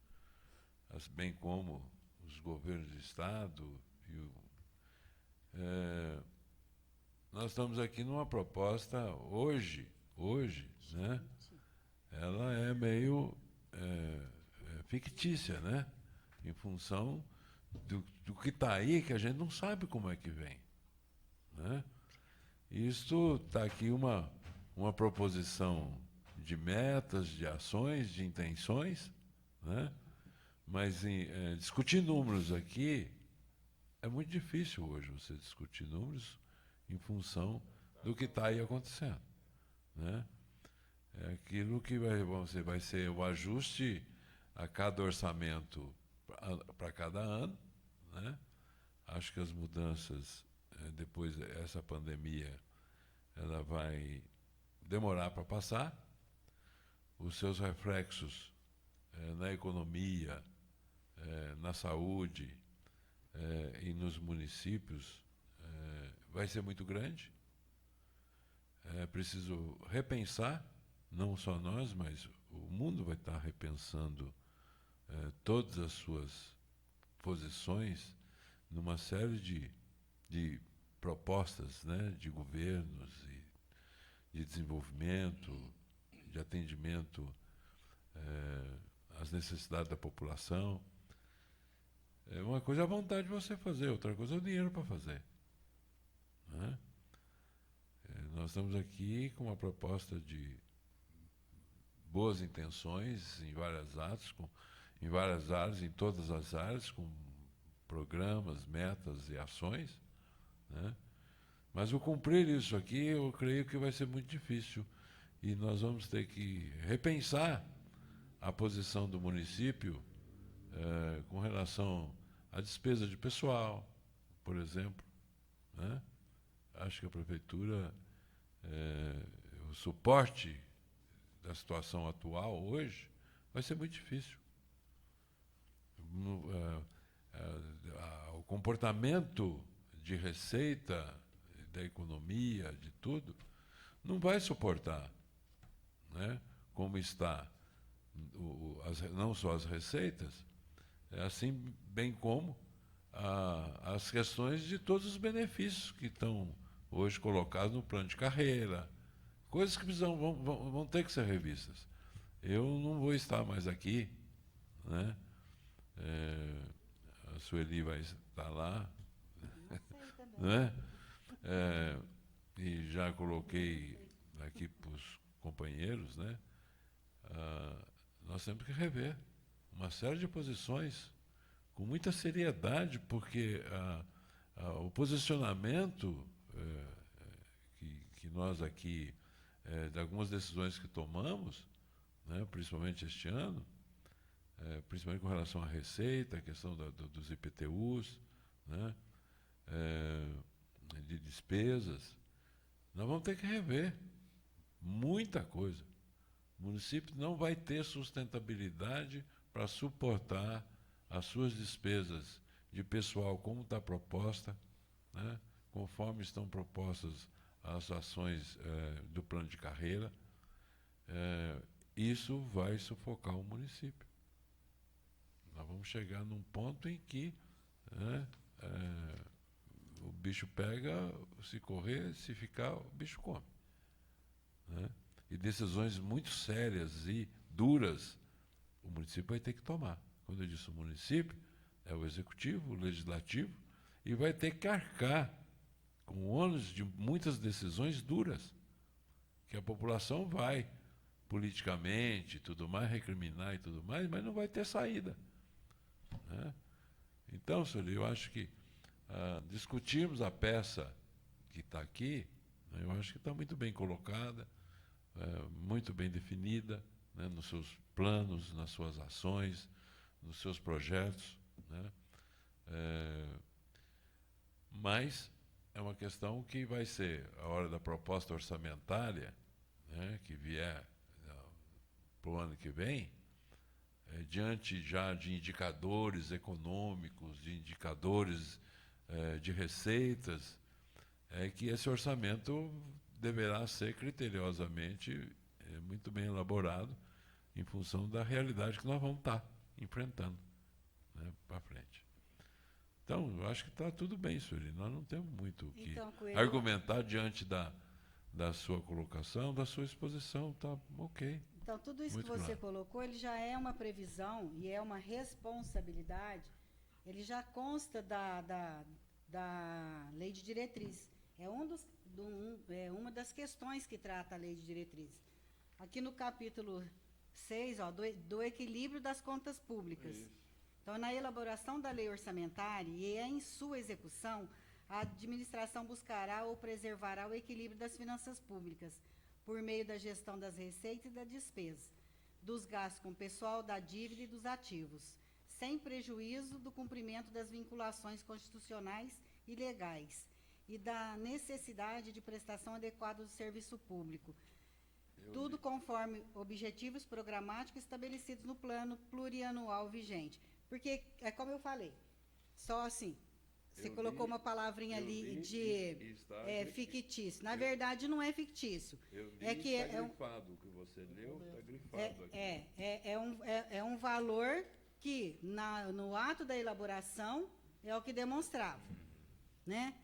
bem como os governos de estado. Nós estamos aqui numa proposta hoje, né? Ela é meio fictícia, né? Em função do que está aí, que a gente não sabe como é que vem, né? Isto está aqui uma proposição de metas, de ações, de intenções, né? Mas discutir números aqui é muito difícil hoje, você discutir números em função do que está aí acontecendo, né? É aquilo que vai ser o ajuste a cada orçamento para cada ano, né? Acho que as mudanças, depois dessa pandemia, ela vai demorar para passar. Os seus reflexos na economia, na saúde e nos municípios vai ser muito grande. É preciso repensar, não só nós, mas o mundo vai estar repensando todas as suas posições numa série de propostas, né, de governos e de desenvolvimento, de atendimento às necessidades da população. Uma coisa é a vontade de você fazer, outra coisa é o dinheiro para fazer, né? Nós estamos aqui com uma proposta de boas intenções em várias áreas, em todas as áreas, com programas, metas e ações, né? Mas o cumprir isso aqui, eu creio que vai ser muito difícil, e nós vamos ter que repensar a posição do município com relação à despesa de pessoal, por exemplo, né? Acho que a prefeitura, o suporte da situação atual hoje vai ser muito difícil. O comportamento de receita, da economia, de tudo, não vai suportar, né, como está não só as receitas, assim bem como as questões de todos os benefícios que estão hoje colocados no plano de carreira, coisas que vão ter que ser revistas. Eu não vou estar mais aqui, né? A Sueli vai estar lá, né? e já coloquei aqui para os companheiros, né? Nós temos que rever uma série de posições com muita seriedade, porque o posicionamento que nós aqui, de algumas decisões que tomamos, né, principalmente este ano, principalmente com relação à receita, a questão dos IPTUs, né, de despesas, nós vamos ter que rever muita coisa. O município não vai ter sustentabilidade para suportar as suas despesas de pessoal como está proposta, né, conforme estão propostas as ações do plano de carreira. Isso vai sufocar o município. Nós vamos chegar num ponto em que, né, o bicho pega, se correr, se ficar, o bicho come. Né? E decisões muito sérias e duras o município vai ter que tomar. Quando eu disse o município, é o executivo, o legislativo, e vai ter que arcar com o ônus de muitas decisões duras, que a população vai, politicamente, tudo mais, recriminar e tudo mais, mas não vai ter saída. Né? Então, senhor, eu acho que discutirmos a peça que está aqui, né, eu acho que está muito bem colocada, muito bem definida, né, nos seus planos, nas suas ações, nos seus projetos, né? Mas é uma questão que vai ser a hora da proposta orçamentária, né, que vier para o ano que vem, diante já de indicadores econômicos, de indicadores de receitas, que esse orçamento deverá ser criteriosamente muito bem elaborado em função da realidade que nós vamos estar enfrentando, né, para frente. Então, eu acho que está tudo bem, Sueli. Nós não temos muito o que Então, Coelho, argumentar diante da sua colocação, da sua exposição. Está ok. então, tudo isso Muito que você claro. colocou, ele já é uma previsão e é uma responsabilidade, ele já consta da lei de diretriz. É uma das questões que trata a lei de diretriz. Aqui no capítulo 6, do equilíbrio das contas públicas. Então, na elaboração da lei orçamentária e em sua execução, a administração buscará ou preservará o equilíbrio das finanças públicas, por meio da gestão das receitas e da despesa, dos gastos com o pessoal, da dívida e dos ativos, sem prejuízo do cumprimento das vinculações constitucionais e legais e da necessidade de prestação adequada do serviço público, tudo conforme objetivos programáticos estabelecidos no plano plurianual vigente. Porque, é como eu falei, só assim, você colocou uma palavrinha ali de fictício. Na verdade, não é fictício. Está grifado, o que você leu está grifado aqui. É um valor que, no ato da elaboração, é o que demonstrava. Né?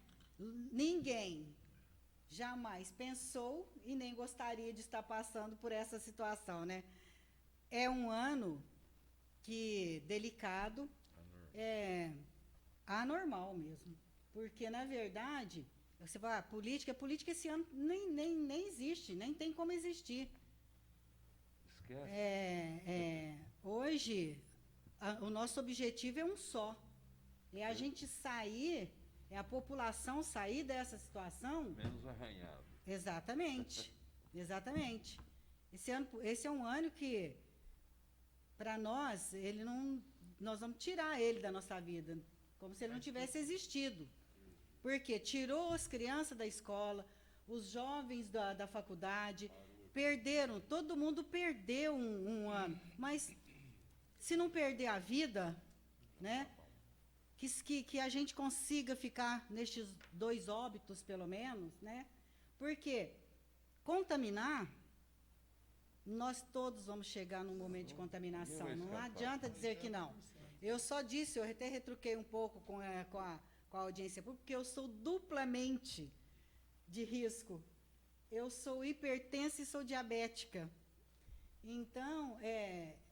Ninguém jamais pensou e nem gostaria de estar passando por essa situação, né? É um ano delicado, anormal mesmo, porque, na verdade, você vai, política esse ano nem existe, nem tem como existir. Esquece. Hoje, o nosso objetivo é um só, é a gente sair, é a população sair dessa situação. Menos arranhado. Exatamente, exatamente. Esse é um ano que, para nós, nós vamos tirar ele da nossa vida, como se ele não tivesse existido. Porque tirou as crianças da escola, os jovens da faculdade, perderam, todo mundo perdeu um ano. Mas, se não perder a vida, né? Que a gente consiga ficar nestes 2 óbitos, pelo menos, né? Porque contaminar, nós todos vamos chegar num momento de contaminação. Não adianta dizer que não. Eu só disse, eu até retruquei um pouco com a audiência pública, porque eu sou duplamente de risco. Eu sou hipertensa e sou diabética. Então,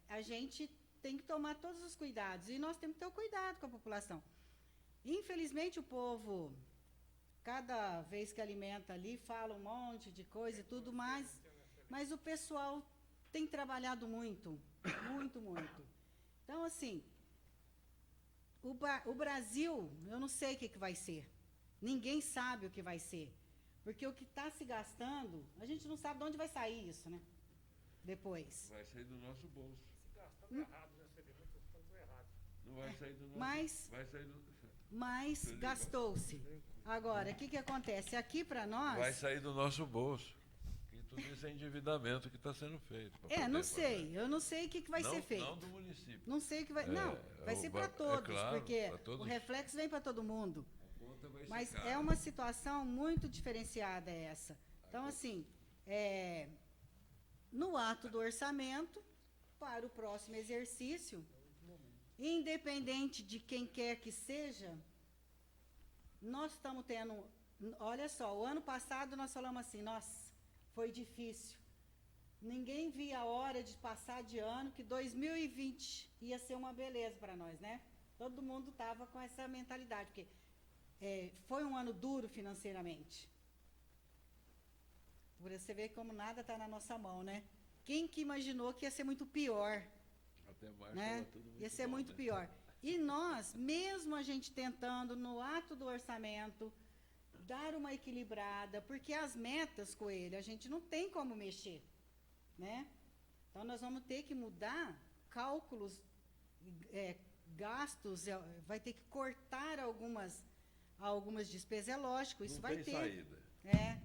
a gente tem que tomar todos os cuidados. E nós temos que ter o cuidado com a população. Infelizmente, o povo cada vez que alimenta ali, fala um monte de coisa e tudo mais, mas o pessoal tem trabalhado muito, muito, muito. Então, assim, o Brasil, eu não sei o que vai ser. Ninguém sabe o que vai ser. Porque o que está se gastando, a gente não sabe de onde vai sair isso, né? Depois. Vai sair do nosso bolso. Se gastando errado, né? Você vê muitas coisas erradas. Não vai sair do nosso Mas- vai sair do, Mas gastou-se. Agora, o que acontece? Aqui para nós... vai sair do nosso bolso. E tudo isso é endividamento que está sendo feito. pra não poder sei. fazer. Eu não sei o que vai Não- ser feito. Não do município. Não sei o que vai... não, vai ser para é todos, claro, porque pra todos. o reflexo vem para todo mundo. A conta vai ser Mas cara. é uma situação muito diferenciada essa. Então, assim, no ato do orçamento, para o próximo exercício, independente de quem quer que seja, nós estamos tendo... Olha só, o ano passado nós falamos assim, nossa, foi difícil. Ninguém via a hora de passar de ano, que 2020 ia ser uma beleza para nós, né? Todo mundo estava com essa mentalidade, porque foi um ano duro financeiramente. Por você ver como nada está na nossa mão, né? Quem que imaginou que ia ser muito pior, Até março né? tava tudo muito Ia ser bom, muito né? pior. E nós, mesmo a gente tentando, no ato do orçamento, dar uma equilibrada, porque as metas, Coelho, a gente não tem como mexer, né? Então, nós vamos ter que mudar cálculos, gastos, vai ter que cortar algumas despesas. É lógico, isso Não vai tem ter. saída. É,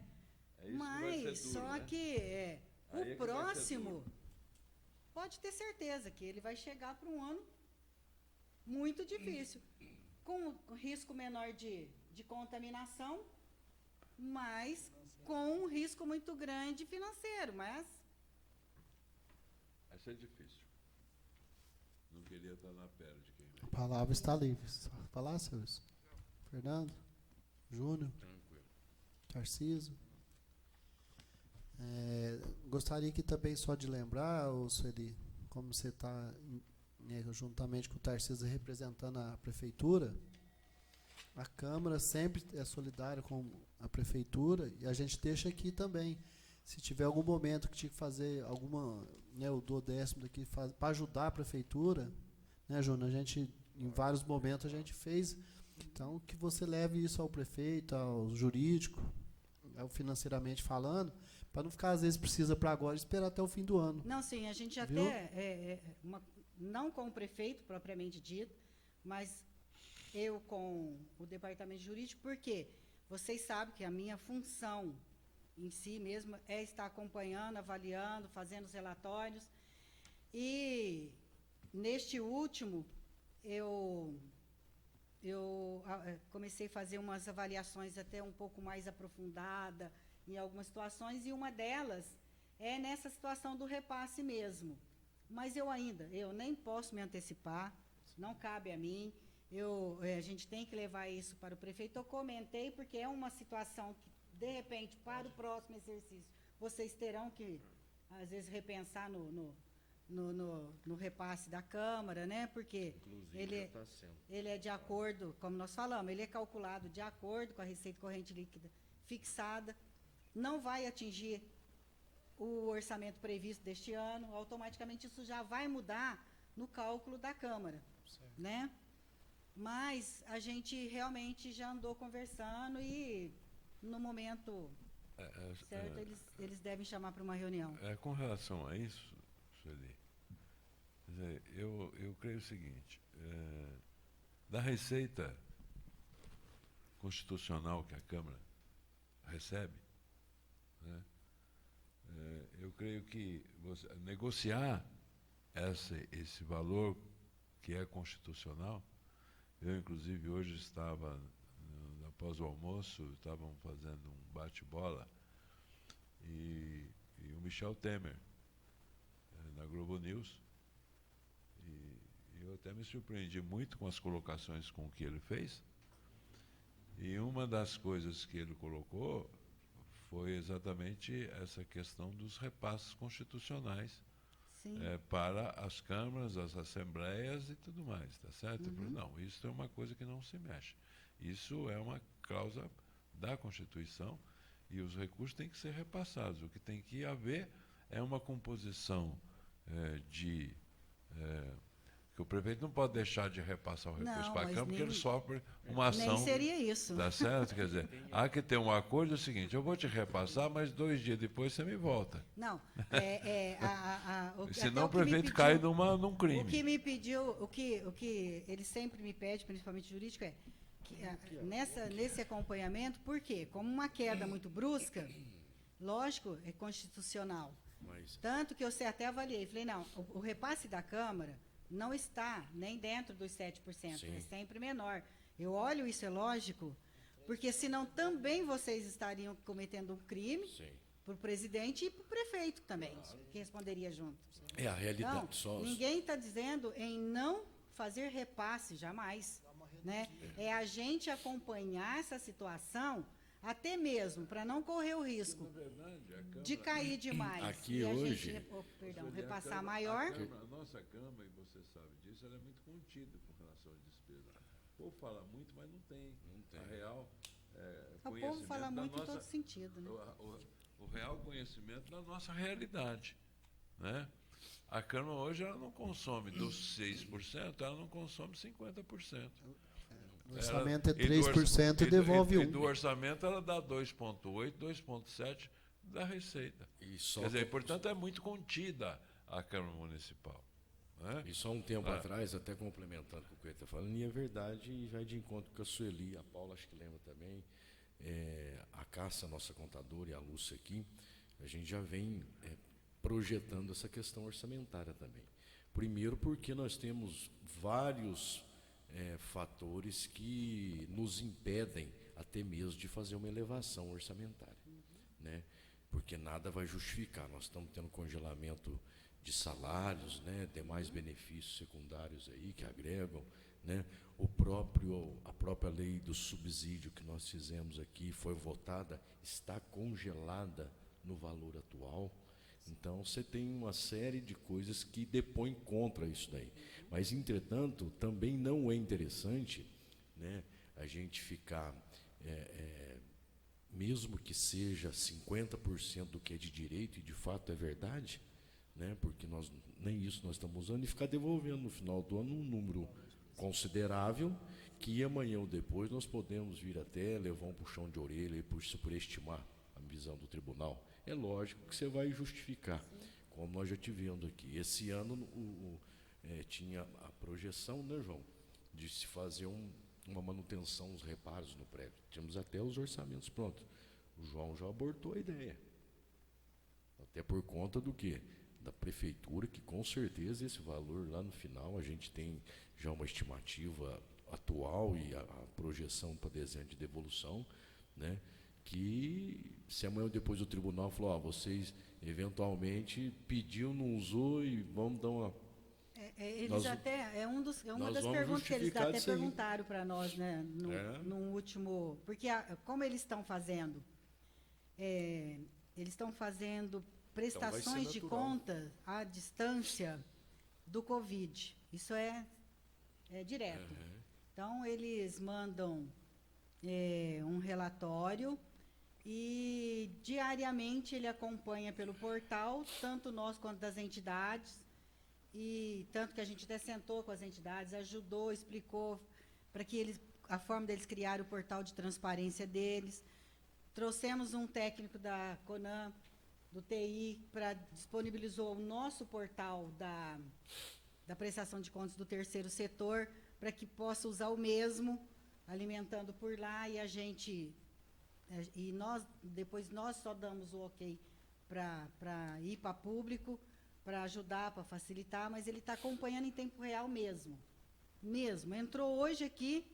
É isso mas que vai ser duro, só né? que Aí o é que vai ser próximo, duro. pode ter certeza que ele vai chegar para um ano muito difícil, com risco menor de contaminação, mas com um risco muito grande financeiro, mas Vai ser difícil. Não queria estar na pele de quem vem. A palavra está livre. Só falar, senhores? Fernando? Júnior? Tranquilo. Tarciso? Gostaria aqui também só de lembrar, Sueli, como você está juntamente com o Tarciso representando a prefeitura, a Câmara sempre é solidária com a prefeitura e a gente deixa aqui também. Se tiver algum momento que tinha que fazer alguma, o duodécimo daqui para ajudar a prefeitura, né, Júnior? A gente, em vários momentos, a gente fez. Então, que você leve isso ao prefeito, ao jurídico, ao financeiramente falando, para não ficar, às vezes, precisa para agora esperar até o fim do ano. não, sim, a gente Viu? até, não com o prefeito propriamente dito, mas eu com o departamento jurídico, porque vocês sabem que a minha função em si mesmo é estar acompanhando, avaliando, fazendo os relatórios. E neste último, eu comecei a fazer umas avaliações até um pouco mais aprofundadas em algumas situações, e uma delas é nessa situação do repasse mesmo. Mas eu nem posso me antecipar, não cabe a mim. A gente tem que levar isso para o prefeito. Eu comentei porque é uma situação que, de repente, para o próximo exercício, vocês terão que, às vezes, repensar no repasse da Câmara, né? Porque ele é de acordo, como nós falamos, ele é calculado de acordo com a receita corrente líquida fixada, não vai atingir o orçamento previsto deste ano, automaticamente isso já vai mudar no cálculo da Câmara, né? Mas a gente realmente já andou conversando e, no momento certo, eles devem chamar para uma reunião. Com relação a isso, Sueli, quer dizer, eu creio o seguinte, da receita constitucional que a Câmara recebe, né, eu creio que negociar esse valor que é constitucional. Eu, inclusive, hoje estava, após o almoço, estavam fazendo um bate-bola e o Michel Temer, na Globo News, e eu até me surpreendi muito com as colocações com que ele fez, e uma das coisas que ele colocou foi exatamente essa questão dos repasses constitucionais para as câmaras, as assembleias e tudo mais, tá certo? Não, isso é uma coisa que não se mexe. Isso é uma cláusula da Constituição e os recursos têm que ser repassados. O que tem que haver é uma composição que o prefeito não pode deixar de repassar o recurso Não, para a mas Câmara, porque nem- ele sofre uma ação. Nem seria isso. Tá certo? Quer dizer, há que ter um acordo, é o seguinte, eu vou te repassar, mas 2 dias depois você me volta. Não, Senão o até que me prefeito pediu- cai num O crime. que me pediu, o que ele sempre me pede, principalmente jurídico, é que, nesse acompanhamento, por quê? Como uma queda muito brusca, lógico, é constitucional. Mas Tanto que eu até avaliei, falei, não, o repasse da Câmara não está nem dentro dos 7%, Sim. é sempre menor. Eu olho isso, é lógico, porque senão também vocês estariam cometendo um crime sim. para o presidente e para o prefeito também, que responderia junto. É a realidade. Então, Só ninguém está dizendo em não fazer repasse, jamais. Né? É a gente acompanhar essa situação, até mesmo para não correr o risco de cair demais Aqui e a hoje- gente repassar maior. A nossa Câmara, e você sabe disso, ela é muito contida com relação às despesas. O povo fala muito, mas não tem. A real O povo conhecimento fala da muito em nossa, todo sentido. Né? o real conhecimento da nossa realidade. Né? A Câmara hoje ela não consome dos 6%, ela não consome 50%. O orçamento é E do 3% e devolve e do 1%. orçamento ela dá 2,8%, 2,7% da receita. E só, Quer dizer, portanto, é muito contida a Câmara Municipal. Né? e só um tempo atrás, até complementando com o que ele está falando, e é verdade, e vai de encontro com a Sueli, a Paula acho que lembra também, a Cássia, nossa contadora, e a Lúcia aqui, a gente já vem projetando essa questão orçamentária também. Primeiro porque nós temos vários fatores que nos impedem até mesmo de fazer uma elevação orçamentária, né? Porque nada vai justificar. Nós estamos tendo congelamento de salários, né? Demais benefícios secundários aí que agregam, né? A própria lei do subsídio que nós fizemos aqui foi votada, está congelada no valor atual. Então, você tem uma série de coisas que depõem contra isso daí. Mas, entretanto, também não é interessante, né, a gente ficar, mesmo que seja 50% do que é de direito, e de fato é verdade, né, porque nem isso nós estamos usando, e ficar devolvendo no final do ano um número considerável, que amanhã ou depois nós podemos vir até levar um puxão de orelha e por estimar a visão do tribunal. É lógico que você vai justificar, como nós já tivemos aqui. Esse ano tinha a projeção, né, João, de se fazer uma manutenção, uns reparos no prédio. Tínhamos até os orçamentos prontos. O João já abortou a ideia. Até por conta do quê? Da prefeitura, que com certeza esse valor lá no final, a gente tem já uma estimativa atual e a projeção para desenho de devolução, né? Que se amanhã ou depois o tribunal falou, vocês eventualmente pediu, não usou e vamos dar uma... Eles Nós- até, uma nós das vamos perguntas que eles justificar até isso aí. perguntaram para nós, né, no último, porque como eles estão fazendo, prestações de natural. conta à distância do Covid. Isso é direto. Então, eles mandam um relatório e diariamente ele acompanha pelo portal, tanto nós quanto das entidades, e tanto que a gente até sentou com as entidades, ajudou, explicou para que a forma deles criar o portal de transparência deles. Trouxemos um técnico da CONAM, do TI, disponibilizou o nosso portal da prestação de contas do terceiro setor, para que possa usar o mesmo, alimentando por lá, depois nós só damos o ok para ir para público, para ajudar, para facilitar, mas ele está acompanhando em tempo real mesmo. Entrou hoje aqui,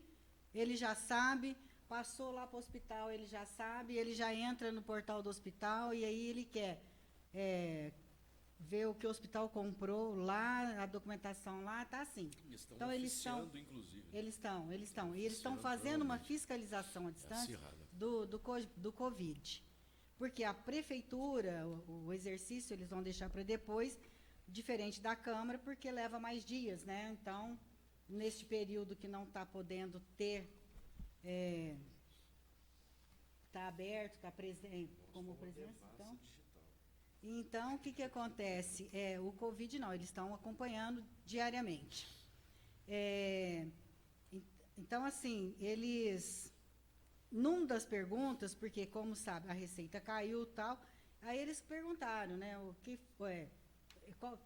ele já sabe, passou lá para o hospital, ele já sabe, ele já entra no portal do hospital e aí ele quer ver o que o hospital comprou lá, a documentação lá, está assim. Então, eles estão, inclusive. eles estão. E eles estão fazendo uma fiscalização à distância do Covid. Porque a prefeitura, o exercício, eles vão deixar para depois, diferente da Câmara, porque leva mais dias, né? Então, neste período que não está podendo ter tá aberto, está como presença, então, o que acontece? O Covid não, eles estão acompanhando diariamente. Então, assim, eles, num das perguntas, porque, como sabe, a receita caiu e tal, aí eles perguntaram, né, o que foi,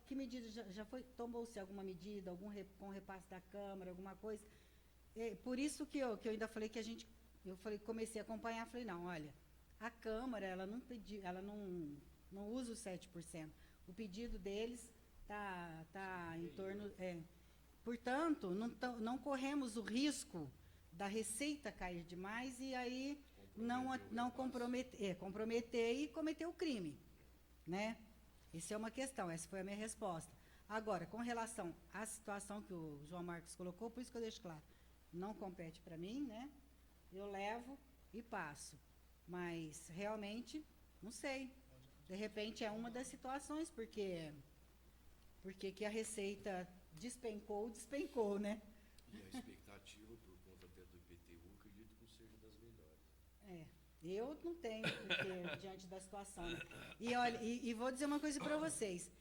que medida, já foi, tomou-se alguma medida, com repasse da Câmara, alguma coisa? Por isso que eu ainda falei que comecei a acompanhar, falei, não, olha, a Câmara, ela não pediu, ela não usa os 7%. O pedido deles tá em torno... Portanto, não corremos o risco da receita cair demais e aí não comprometer e cometer o crime, né? Essa é uma questão, essa foi a minha resposta. Agora, com relação à situação que o João Marcos colocou, por isso que eu deixo claro, não compete para mim, né? Eu levo e passo. Mas, realmente, não sei. De repente, é uma das situações, porque que a receita despencou, né? E a expectativa, por conta até do IPTU, acredito que seja das melhores. Eu não tenho, porque diante da situação. Né? E, olha, e vou dizer uma coisa para vocês.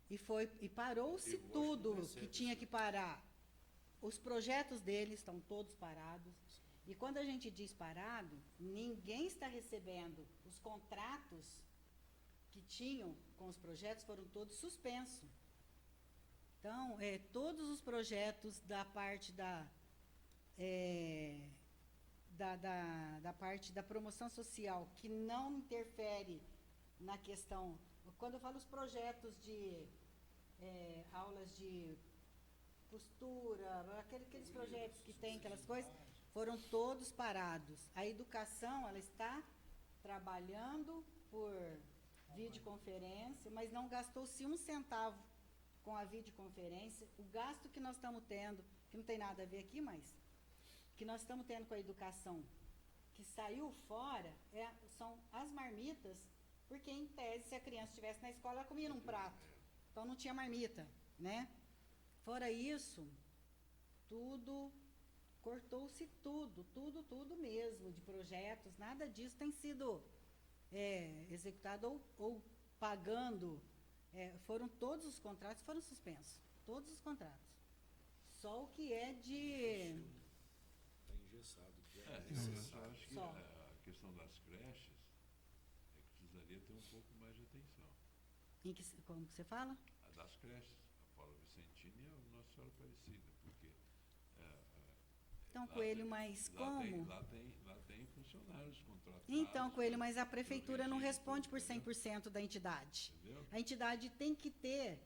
E parou-se tudo que tinha que parar. Os projetos deles estão todos parados. E quando a gente diz parado, ninguém está recebendo. Os contratos que tinham com os projetos foram todos suspensos. Então, todos os projetos da parte da parte da promoção social, que não interfere na questão... Quando eu falo os projetos de aulas de costura, aqueles projetos que tem, aquelas coisas, foram todos parados. A educação, ela está trabalhando por videoconferência, mas não gastou-se um centavo com a videoconferência. O gasto que nós estamos tendo, que não tem nada a ver aqui, mas que nós estamos tendo com a educação, que saiu fora, são as marmitas, porque, em tese, se a criança estivesse na escola, ela comia num prato. Então, não tinha marmita, né? Fora isso, cortou-se tudo mesmo, de projetos, nada disso tem sido executado ou pagando. Foram todos os contratos, foram suspensos, todos os contratos. Só o que é de... Está engessado, que é Eu necessário. acho que Só. a questão das creches precisaria ter um pouco mais de atenção. Como que você fala? A das creches, a Paula Vicentina e a Nossa Senhora Aparecida, porque... Então, lá Coelho, tem- mas lá como? lá tem funcionários contratados. Então, Coelho, mas a prefeitura não registro, responde por entendeu? 100% da entidade. Entendeu? A entidade tem que ter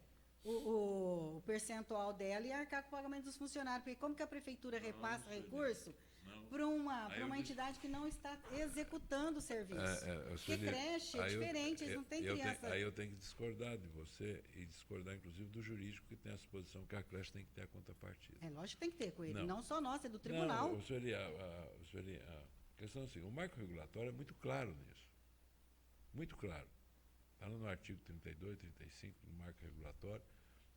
o percentual dela e arcar com o pagamento dos funcionários, porque como que a prefeitura repassa Sueli, recurso não. para uma Aí eu entidade que não está executando o serviço? Porque Sueli, creche é aí diferente, eles não têm criança... Aí eu tenho que discordar de você e discordar, inclusive, do jurídico, que tem essa posição que a creche tem que ter a contrapartida. Lógico que tem que ter, Coelho. Não. Não só nossa, é do tribunal. Não, Sueli, a questão é assim, o marco regulatório é muito claro nisso. Muito claro. Está lá no artigo 32, 35 do marco regulatório.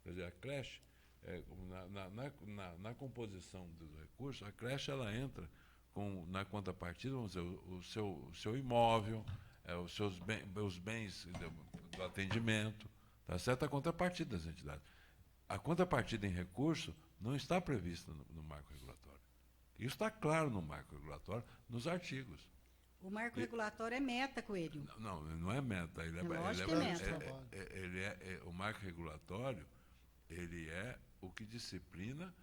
Quer dizer, a creche, na composição do recurso, a creche ela entra na contrapartida, vamos dizer, o seu imóvel, os bens do atendimento, tá certo? A contrapartida das entidades. A contrapartida em recurso não está prevista no marco regulatório. Isso está claro no marco regulatório, nos artigos. O marco regulatório é meta, Coelho. Não é meta. Lógico que é meta. O marco regulatório, ele é o que disciplina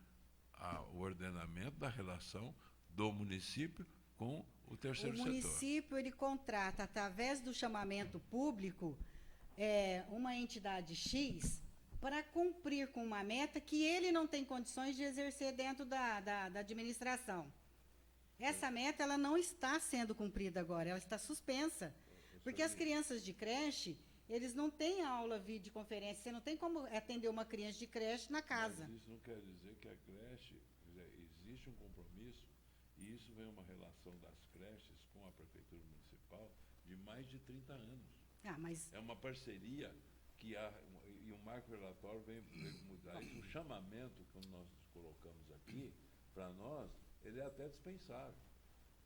o ordenamento da relação do município com o terceiro setor. O município, ele contrata, através do chamamento público, uma entidade X para cumprir com uma meta que ele não tem condições de exercer dentro da administração. Essa meta ela não está sendo cumprida agora, ela está suspensa. Porque as crianças de creche, eles não têm aula videoconferência, você não tem como atender uma criança de creche na casa. Mas isso não quer dizer que a creche, existe um compromisso, e isso vem uma relação das creches com a Prefeitura Municipal de mais de 30 anos. Mas... É uma parceria e o marco relatório vem mudar isso. O chamamento que nós colocamos aqui, para nós, ele é até dispensável.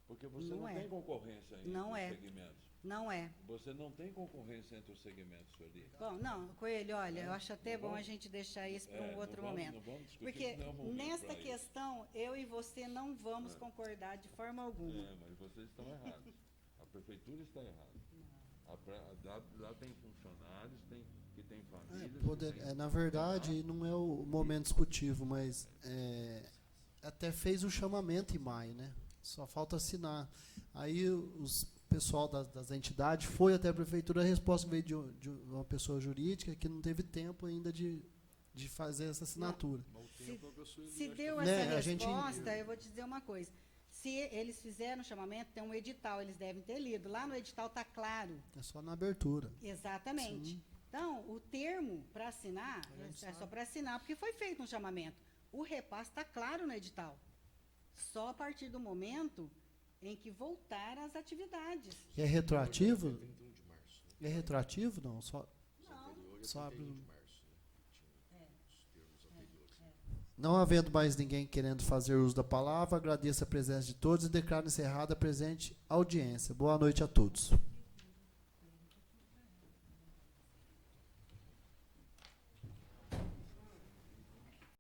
Porque você Não não é. tem concorrência entre Não os é. segmentos. Não é. Você não tem concorrência entre os segmentos ali. Bom, não, Coelho, olha, eu acho até bom a gente deixar isso para um outro momento. Não vamos discutir, Porque não é o momento nesta pra isso. questão, eu e você não vamos concordar de forma alguma. Mas vocês estão errados. A prefeitura está errada. Lá tem funcionários, que tem famílias. Na verdade, não é o momento discutivo, mas até fez o chamamento em maio, né? Só falta assinar. Aí os pessoal das entidades foi até a prefeitura, a resposta veio de uma pessoa jurídica que não teve tempo ainda de fazer essa assinatura. Se deu Né, essa a gente- resposta, eu vou te dizer uma coisa. Se eles fizeram o chamamento, tem um edital, eles devem ter lido. Lá no edital está claro. É só na abertura. Exatamente. Sim. Então, o termo para assinar, é só para assinar, porque foi feito um chamamento. O repasse está claro no edital. Só a partir do momento em que voltar às atividades. E é retroativo? 31 de março. É retroativo? Não, só Anterior é só abre 31 um- de março. Né? Tinha os termos anteriores. Não havendo mais ninguém querendo fazer uso da palavra, agradeço a presença de todos e declaro encerrada a presente audiência. Boa noite a todos.